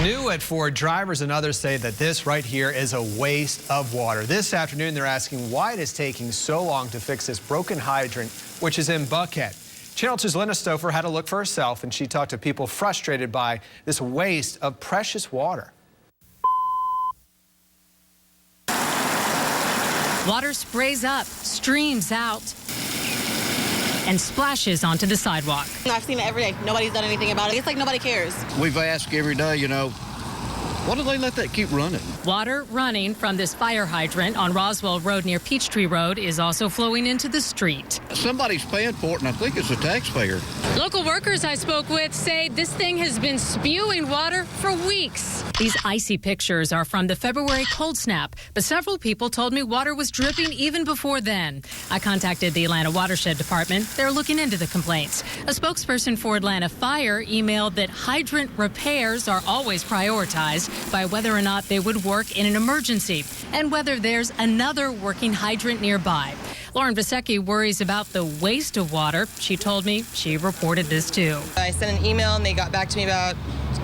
New at 4, drivers and others say that this right here is a waste of water. This afternoon, they're asking why it is taking so long to fix this broken hydrant, which is in Buckhead. Channel 2's Linda Stouffer had a look for herself, and she talked to people frustrated by this waste of precious water. Water sprays up, streams out, and splashes onto the sidewalk. I've seen it every day. Nobody's done anything about it. It's like nobody cares. We've asked every day, you know, why do they let that keep running? Water running from this fire hydrant on Roswell Road near Peachtree Road is also flowing into the street. Somebody's paying for it, and I think it's the taxpayer. Local workers I spoke with say this thing has been spewing water for weeks. These icy pictures are from the February cold snap, but several people told me water was dripping even before then. I contacted the Atlanta Watershed Department. They're looking into the complaints. A spokesperson for Atlanta Fire emailed that hydrant repairs are always prioritized by whether or not they would work in an emergency and whether there's another working hydrant nearby. Lauren Vasecki worries about the waste of water. She told me she reported this too. I sent an email and they got back to me about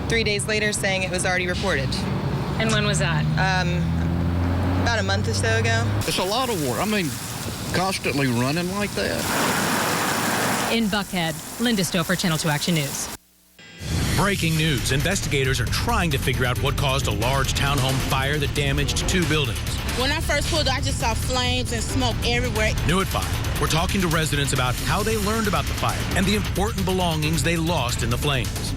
3 days later saying it was already reported. And when was that? About a month or so ago. It's a lot of water. I mean, constantly running like that. In Buckhead, Linda Stouffer, Channel 2 Action News. Breaking news. Investigators are trying to figure out what caused a large townhome fire that damaged 2 buildings. When I first pulled, I just saw flames and smoke everywhere. New at 5, we're talking to residents about how they learned about the fire and the important belongings they lost in the flames.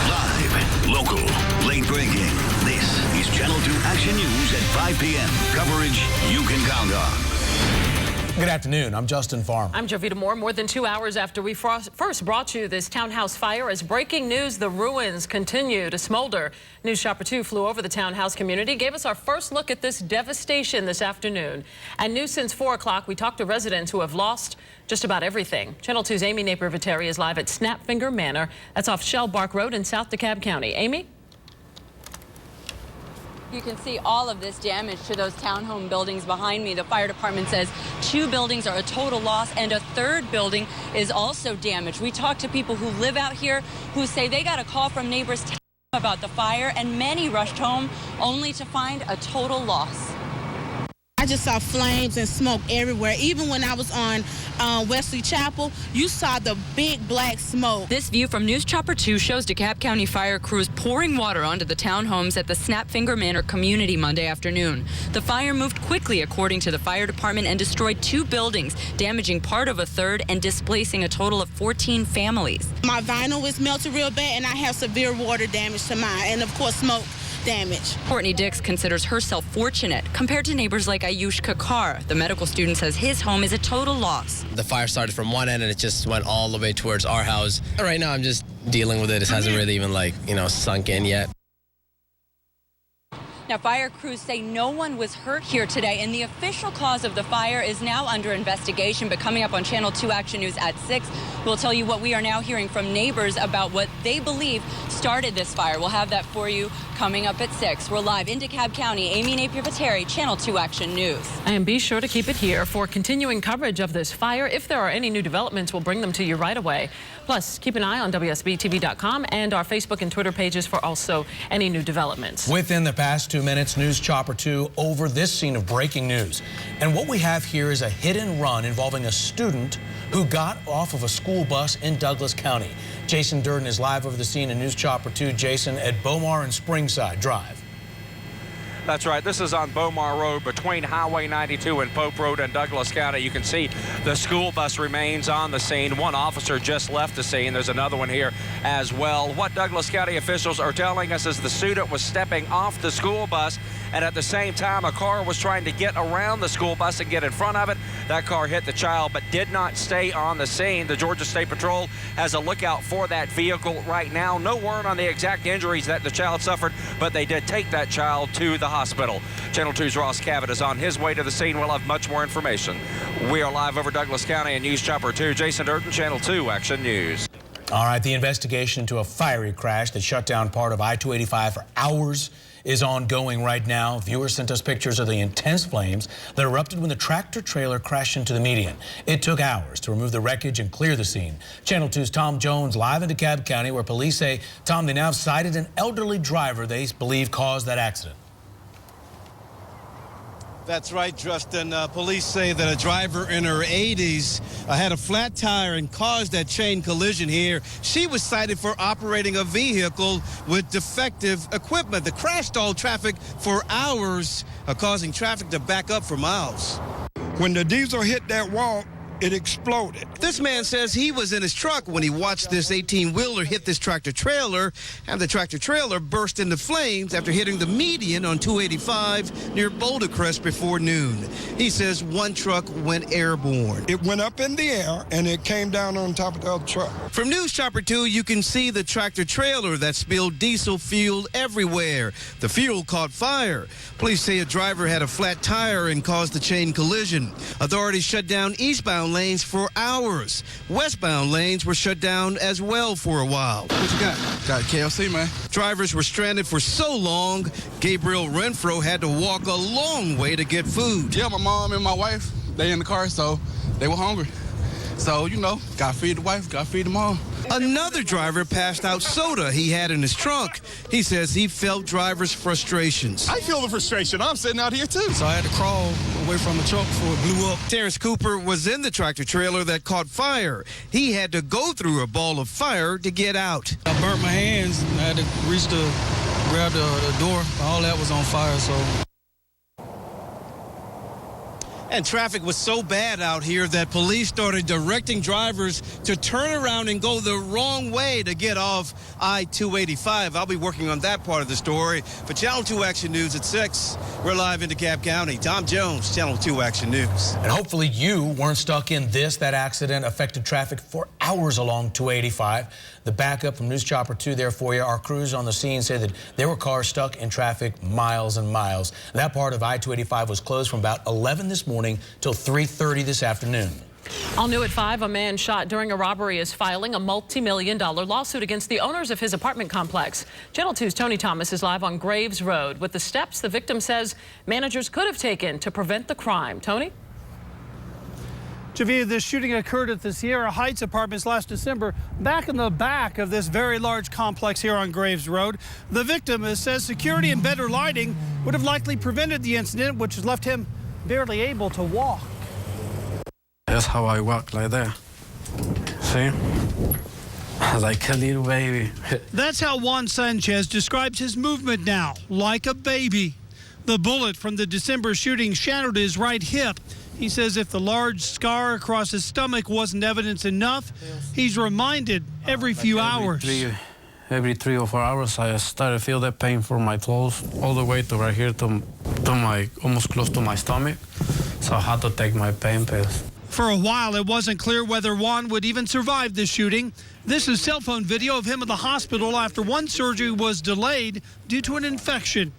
Live, local, late breaking. This is Channel 2 Action News at 5 p.m. Coverage you can count on. Good afternoon. I'm Justin Farmer. I'm Jovita Moore. More than 2 hours after we first brought you this townhouse fire, as breaking news, the ruins continue to smolder. News Shopper 2 flew over the townhouse community, gave us our first look at this devastation this afternoon. And news since 4 o'clock, we talked to residents who have lost just about everything. Channel 2's Amy Napier-Viteri is live at Snapfinger Manor. That's off Shellbark Road in South DeKalb County. Amy? You can see all of this damage to those townhome buildings behind me. The fire department says 2 buildings are a total loss and a 3rd building is also damaged. We talked to people who live out here who say they got a call from neighbors about the fire, and many rushed home only to find a total loss. I just saw flames and smoke everywhere. Even when I was on Wesley Chapel, you saw the big black smoke. This view from News Chopper 2 shows DeKalb County fire crews pouring water onto the townhomes at the Snapfinger Manor community Monday afternoon. The fire moved quickly, according to the fire department, and destroyed 2 buildings, damaging part of a third and displacing a total of 14 families. My vinyl is melted real bad, and I have severe water damage to mine, and of course smoke damage. Courtney Dix considers herself fortunate compared to neighbors like Ayush Kakar. The medical student says his home is a total loss. The fire started from one end and it just went all the way towards our house. Right now I'm just dealing with it. It hasn't really even sunk in yet. Now, fire crews say no one was hurt here today, and the official cause of the fire is now under investigation. But coming up on Channel 2 Action News at 6, we'll tell you what we are now hearing from neighbors about what they believe started this fire. We'll have that for you coming up at 6. We're live in DeKalb County. Amy Napier-Pateri, Channel 2 Action News. And be sure to keep it here for continuing coverage of this fire. If there are any new developments, we'll bring them to you right away. Plus, keep an eye on WSBTV.com and our Facebook and Twitter pages for also any new developments. Within the past 2 minutes, News Chopper 2 over this scene of breaking news. And what we have here is a hit and run involving a student who got off of a school bus in Douglas County. Jason Durden is live over the scene in News Chopper 2. Jason, at Bomar and Springside Drive. That's right. This is on Bomar Road between Highway 92 and Pope Road in Douglas County. You can see the school bus remains on the scene. One officer just left the scene. There's another one here as well. What Douglas County officials are telling us is the student was stepping off the school bus, and at the same time a car was trying to get around the school bus and get in front of it. That car hit the child but did not stay on the scene. The Georgia State Patrol has a lookout for that vehicle right now. No word on the exact injuries that the child suffered, but they did take that child to the hospital. Channel 2's Ross Cavett is on his way to the scene. We'll have much more information. We are live over Douglas County and News Chopper 2. Jason Durden, Channel 2 Action News. All right, the investigation into a fiery crash that shut down part of I-285 for hours is ongoing right now. Viewers sent us pictures of the intense flames that erupted when the tractor trailer crashed into the median. It took hours to remove the wreckage and clear the scene. Channel 2's Tom Jones live in DeKalb County, where police say, Tom, they now have cited an elderly driver they believe caused that accident. That's right, Justin. Police say that a driver in her 80s had a flat tire and caused that chain collision here. She was cited for operating a vehicle with defective equipment. The crash stalled traffic for hours, causing traffic to back up for miles. When the diesel hit that wall, it exploded. This man says he was in his truck when he watched this 18-wheeler hit this tractor trailer, and the tractor trailer burst into flames after hitting the median on 285 near Boulder Crest before noon. He says one truck went airborne. It went up in the air and it came down on top of the other truck. From News Chopper 2, you can see the tractor trailer that spilled diesel fuel everywhere. The fuel caught fire. Police say a driver had a flat tire and caused the chain collision. Authorities shut down eastbound lanes for hours. Westbound lanes were shut down as well for a while. What you got? Got KLC, man. Drivers were stranded for so long, Gabriel Renfro had to walk a long way to get food. Yeah, my mom and my wife, they in the car, so they were hungry. So, you know, got to feed the wife, got to feed the mom. Another driver passed out soda he had in his trunk. He says he felt drivers' frustrations. I feel the frustration. I'm sitting out here, too. So I had to crawl away from the truck before it blew up. Terrence Cooper was in the tractor trailer that caught fire. He had to go through a ball of fire to get out. I burnt my hands and I had to grab the door. All that was on fire, so. And traffic was so bad out here that police started directing drivers to turn around and go the wrong way to get off I-285. I'll be working on that part of the story. For Channel 2 Action News at 6, we're live in DeKalb County. Tom Jones, Channel 2 Action News. And hopefully you weren't stuck in this. That accident affected traffic for hours along 285. The backup from News Chopper 2 there for you. Our crews on the scene say that there were cars stuck in traffic miles and miles. That part of I-285 was closed from about 11 this morning till 3:30 this afternoon. All new at 5, a man shot during a robbery is filing a multi-million-dollar lawsuit against the owners of his apartment complex. Channel 2's Tony Thomas is live on Graves Road with the steps the victim says managers could have taken to prevent the crime. Tony? Javia, this shooting occurred at the Sierra Heights Apartments last December, back in the back of this very large complex here on Graves Road. The victim says security and better lighting would have likely prevented the incident, which has left him barely able to walk. That's how I walk, like that. See? Like a little baby. That's how Juan Sanchez describes his movement now, like a baby. The bullet from the December shooting shattered his right hip. He says if the large scar across his stomach wasn't evidence enough, he's reminded every few hours. Every 3 or 4 hours, I started to feel that pain from my toes all the way to right here to my, almost close to my stomach. So I had to take my pain pills. For a while, it wasn't clear whether Juan would even survive the shooting. This is cell phone video of him at the hospital after one surgery was delayed due to an infection.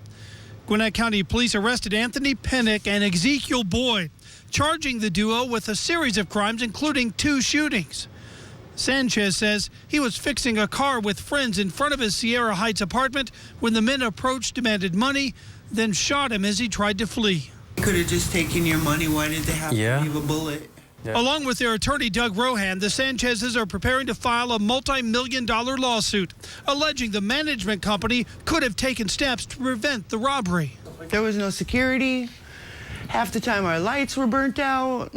Gwinnett County Police arrested Anthony Pinnock and Ezekiel Boyd, charging the duo with a series of crimes, including 2 shootings. Sanchez says he was fixing a car with friends in front of his Sierra Heights apartment when the men approached, demanded money, then shot him as he tried to flee. Could have just taken your money. Why did they have to leave a bullet? Yeah. Along with their attorney, Doug Rohan, the Sanchezes are preparing to file a multi-million-dollar lawsuit, alleging the management company could have taken steps to prevent the robbery. There was no security. Half the time our lights were burnt out.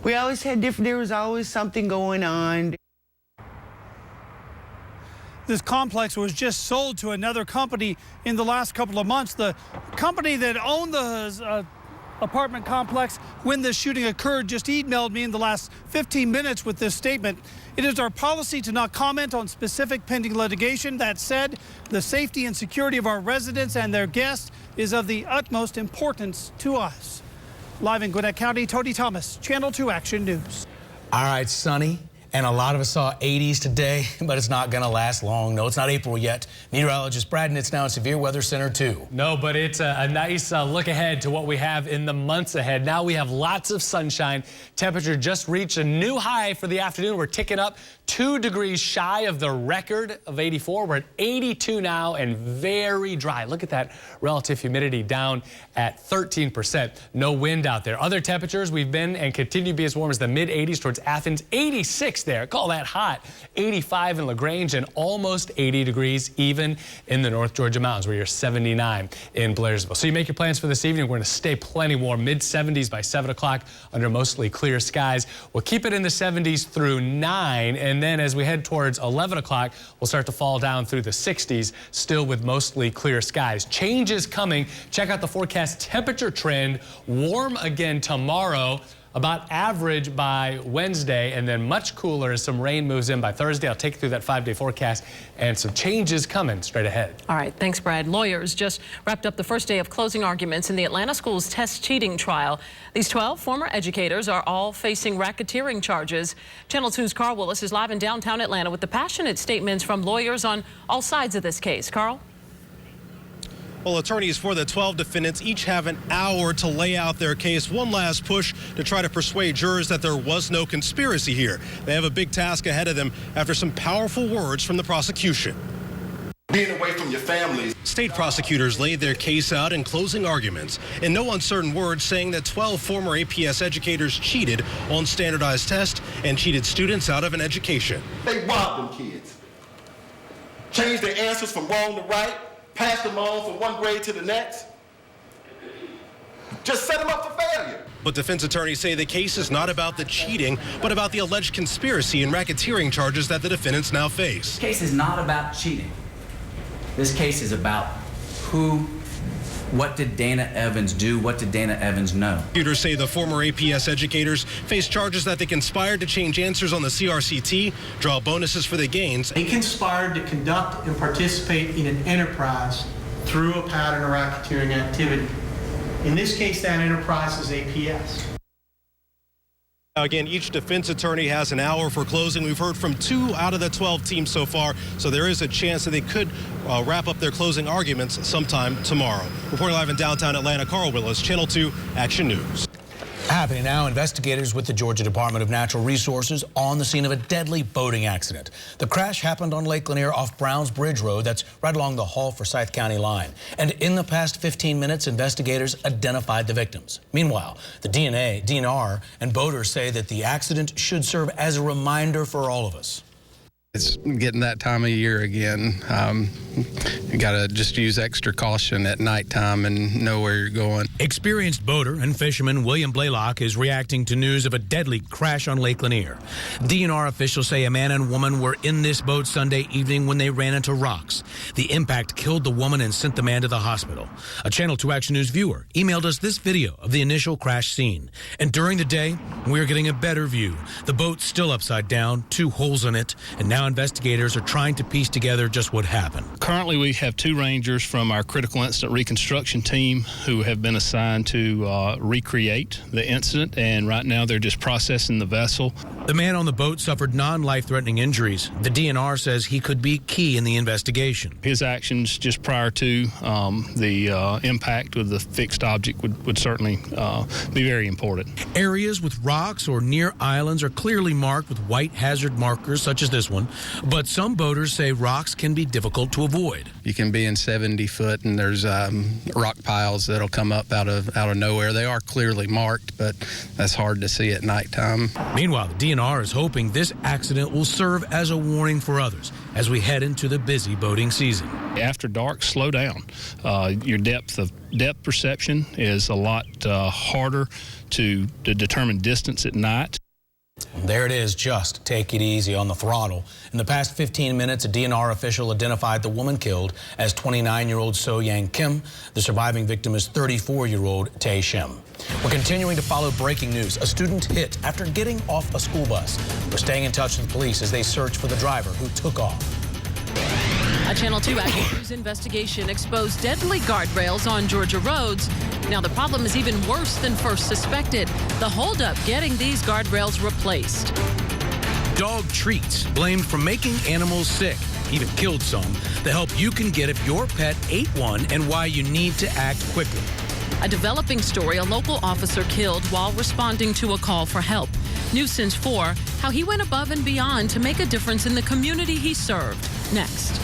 We always had there was always something going on. This complex was just sold to another company in the last couple of months. The company that owned the apartment complex when the shooting occurred just emailed me in the last 15 minutes with this statement. It is our policy to not comment on specific pending litigation. That said, the safety and security of our residents and their guests is of the utmost importance to us. Live in Gwinnett County, Tony Thomas, Channel 2 Action News. All right, sunny. And a lot of us saw 80s today, but it's not going to last long. No, it's not April yet. Meteorologist Brad Nitz now at Severe Weather Center 2. No, but it's a nice look ahead to what we have in the months ahead. Now we have lots of sunshine. Temperature just reached a new high for the afternoon. We're ticking up 2 degrees shy of the record of 84. We're at 82 now and very dry. Look at that relative humidity down at 13%. No wind out there. Other temperatures, we've been and continue to be as warm as the mid-80s towards Athens. 86 there. Call that hot. 85 in LaGrange and almost 80 degrees even in the North Georgia mountains where you're 79 in Blairsville. So you make your plans for this evening. We're going to stay plenty warm. Mid-70s by 7 o'clock under mostly clear skies. We'll keep it in the 70s through 9. And then as we head towards 11 o'clock, we'll start to fall down through the 60s, still with mostly clear skies. Changes coming. Check out the forecast temperature trend. Warm again tomorrow. About average by Wednesday, and then much cooler as some rain moves in by Thursday. I'll take you through that 5-day forecast and some changes coming straight ahead. All right, thanks, Brad. Lawyers just wrapped up the first day of closing arguments in the Atlanta schools test cheating trial. These 12 former educators are all facing racketeering charges. Channel 2's Carl Willis is live in downtown Atlanta with the passionate statements from lawyers on all sides of this case. Carl? Well, attorneys for the 12 defendants each have an hour to lay out their case. One last push to try to persuade jurors that there was no conspiracy here. They have a big task ahead of them after some powerful words from the prosecution. Being away from your family. State prosecutors laid their case out in closing arguments in no uncertain words, saying that 12 former APS educators cheated on standardized tests and cheated students out of an education. They robbed them kids. Changed their answers from wrong to right. Passed them on from one grade to the next. Just set them up for failure. But defense attorneys say the case is not about the cheating, but about the alleged conspiracy and racketeering charges that the defendants now face. This case is not about cheating. This case is about what did Dana Evans do? What did Dana Evans know? Prosecutors say the former APS educators face charges that they conspired to change answers on the CRCT, draw bonuses for the gains. They conspired to conduct and participate in an enterprise through a pattern of racketeering activity. In this case, that enterprise is APS. Again, each defense attorney has an hour for closing. We've heard from 2 out of the 12 teams so far, so there is a chance that they could wrap up their closing arguments sometime tomorrow. Reporting live in downtown Atlanta, Carl Willis, Channel 2 Action News. Happening now, investigators with the Georgia Department of Natural Resources on the scene of a deadly boating accident. The crash happened on Lake Lanier off Browns Bridge Road. That's right along the Hall-Forsyth County line. And in the past 15 minutes, investigators identified the victims. Meanwhile, the DNR and boaters say that the accident should serve as a reminder for all of us. It's getting that time of year again. You got to just use extra caution at nighttime and know where you're going. Experienced boater and fisherman William Blaylock is reacting to news of a deadly crash on Lake Lanier. DNR officials say a man and woman were in this boat Sunday evening when they ran into rocks. The impact killed the woman and sent the man to the hospital. A Channel 2 Action News viewer emailed us this video of the initial crash scene. And during the day, we're getting a better view. The boat's still upside down, 2 holes in it, and now investigators are trying to piece together just what happened. Currently, we have 2 rangers from our critical incident reconstruction team who have been assigned to recreate the incident, and right now they're just processing the vessel. The man on the boat suffered non-life-threatening injuries. The DNR says he could be key in the investigation. His actions just prior to the impact with the fixed object would certainly be very important. Areas with rocks or near islands are clearly marked with white hazard markers such as this one, but some boaters say rocks can be difficult to avoid. You can be in 70 foot and there's rock piles that'll come up out of nowhere. They are clearly marked, but that's hard to see at nighttime. Meanwhile, the DNR is hoping this accident will serve as a warning for others as we head into the busy boating season. After dark, slow down. Your depth perception is a lot harder to determine distance at night. There it is. Just take it easy on the throttle. In the past 15 minutes, a DNR official identified the woman killed as 29-year-old So Yang Kim. The surviving victim is 34-year-old Tae Shim. We're continuing to follow breaking news. A student hit after getting off a school bus. We're staying in touch with police as they search for the driver who took off. A Channel 2 Action News investigation exposed deadly guardrails on Georgia roads. Now the problem is even worse than first suspected. The holdup getting these guardrails replaced. Dog treats blamed for making animals sick, even killed some. The help you can get if your pet ate one and why you need to act quickly. A developing story, a local officer killed while responding to a call for help. News Since 4, how he went above and beyond to make a difference in the community he served. Next.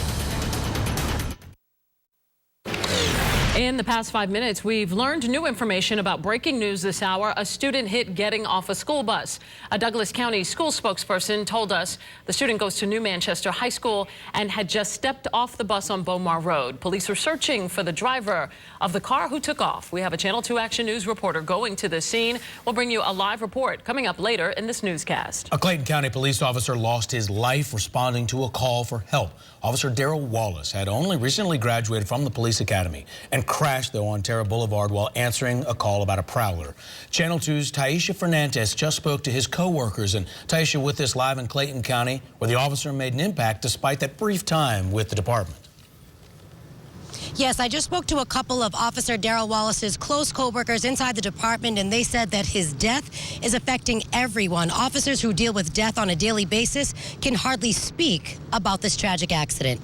In the past 5 minutes, we've learned new information about breaking news this hour. A student hit getting off a school bus. A Douglas County school spokesperson told us the student goes to New Manchester High School and had just stepped off the bus on Bomar Road. Police are searching for the driver of the car who took off. We have a Channel 2 Action News reporter going to the scene. We'll bring you a live report coming up later in this newscast. A Clayton County police officer lost his life responding to a call for help. Officer Daryl Wallace had only recently graduated from the police academy and crashed, though, on Terra Boulevard while answering a call about a prowler. Channel 2's Taisha Fernandez just spoke to his co-workers. And Taisha, with us live in Clayton County, where the officer made an impact despite that brief time with the department. Yes, I just spoke to a couple of Officer Daryl Wallace's close co-workers inside the department, and they said that his death is affecting everyone. Officers who deal with death on a daily basis can hardly speak about this tragic accident.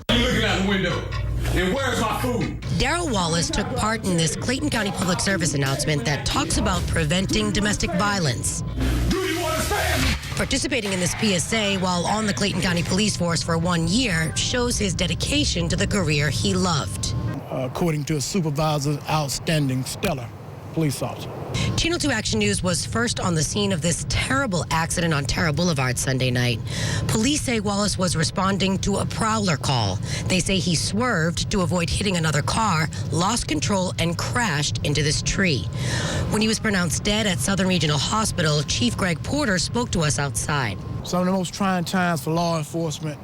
I'm looking out the window. And where's my food? Daryl Wallace took part in this Clayton County Public Service announcement that talks about preventing domestic violence. Do you understand? Participating in this PSA while on the Clayton County Police Force for 1 year shows his dedication to the career he loved. According to a supervisor, outstanding, stellar police officer. Channel 2 Action News was first on the scene of this terrible accident on Terra Boulevard Sunday night. Police say Wallace was responding to a prowler call. They say he swerved to avoid hitting another car, lost control, and crashed into this tree. When he was pronounced dead at Southern Regional Hospital, Chief Greg Porter spoke to us outside. Some of the most trying times for law enforcement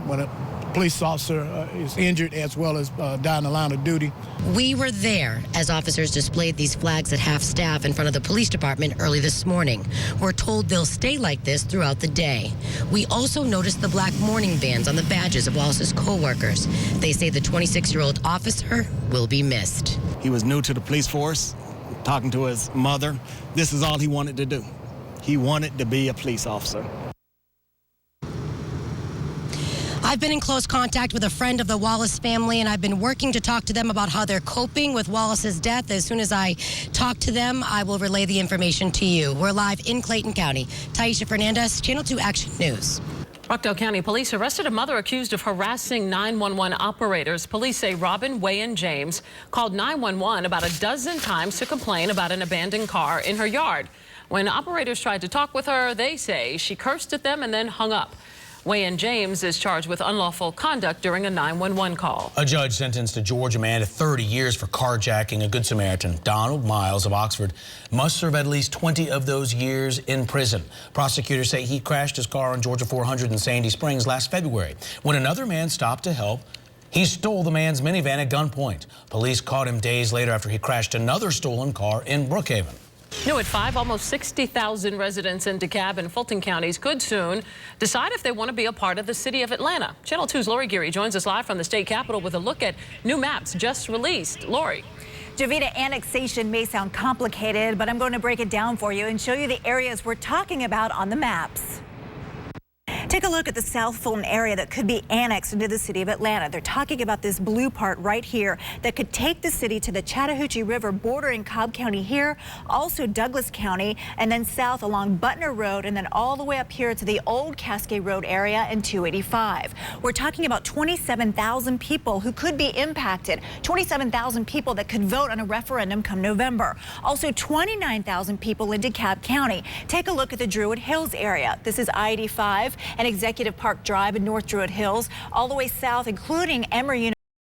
when a police officer is injured as well as died in the line of duty. We were there as officers displayed these flags at half-staff in front of the police department early this morning. We're told they'll stay like this throughout the day. We also noticed the black mourning bands on the badges of Wallace's co-workers. They say the 26-year-old officer will be missed. He was new to the police force, talking to his mother. This is all he wanted to do. He wanted to be a police officer. I've been in close contact with a friend of the Wallace family, and I've been working to talk to them about how they're coping with Wallace's death. As soon as I talk to them, I will relay the information to you. We're live in Clayton County. Taisha Fernandez, Channel 2 Action News. Rockdale County police arrested a mother accused of harassing 911 operators. Police say Robin Wayan James called 911 about a dozen times to complain about an abandoned car in her yard. When operators tried to talk with her, they say she cursed at them and then hung up. Wayan James is charged with unlawful conduct during a 911 call. A judge sentenced a Georgia man to 30 years for carjacking a Good Samaritan. Donald Miles of Oxford must serve at least 20 of those years in prison. Prosecutors say he crashed his car on Georgia 400 in Sandy Springs last February. When another man stopped to help, he stole the man's minivan at gunpoint. Police caught him days later after he crashed another stolen car in Brookhaven. New at 5, almost 60,000 residents in DeKalb and Fulton counties could soon decide if they want to be a part of the city of Atlanta. Channel 2's Lori Geary joins us live from the state capitol with a look at new maps just released. Lori. Jovita, annexation may sound complicated, but I'm going to break it down for you and show you the areas we're talking about on the maps. Take a look at the South Fulton area that could be annexed into the city of Atlanta. They're talking about this blue part right here that could take the city to the Chattahoochee River bordering Cobb County here, also Douglas County, and then south along Butner Road, and then all the way up here to the old Cascade Road area and 285. We're talking about 27,000 people who could be impacted, 27,000 people that could vote on a referendum come November. Also 29,000 people in DeKalb County. Take a look at the Druid Hills area. This is I-85 and Executive Park Drive in North Druid Hills, all the way south, including Emory University.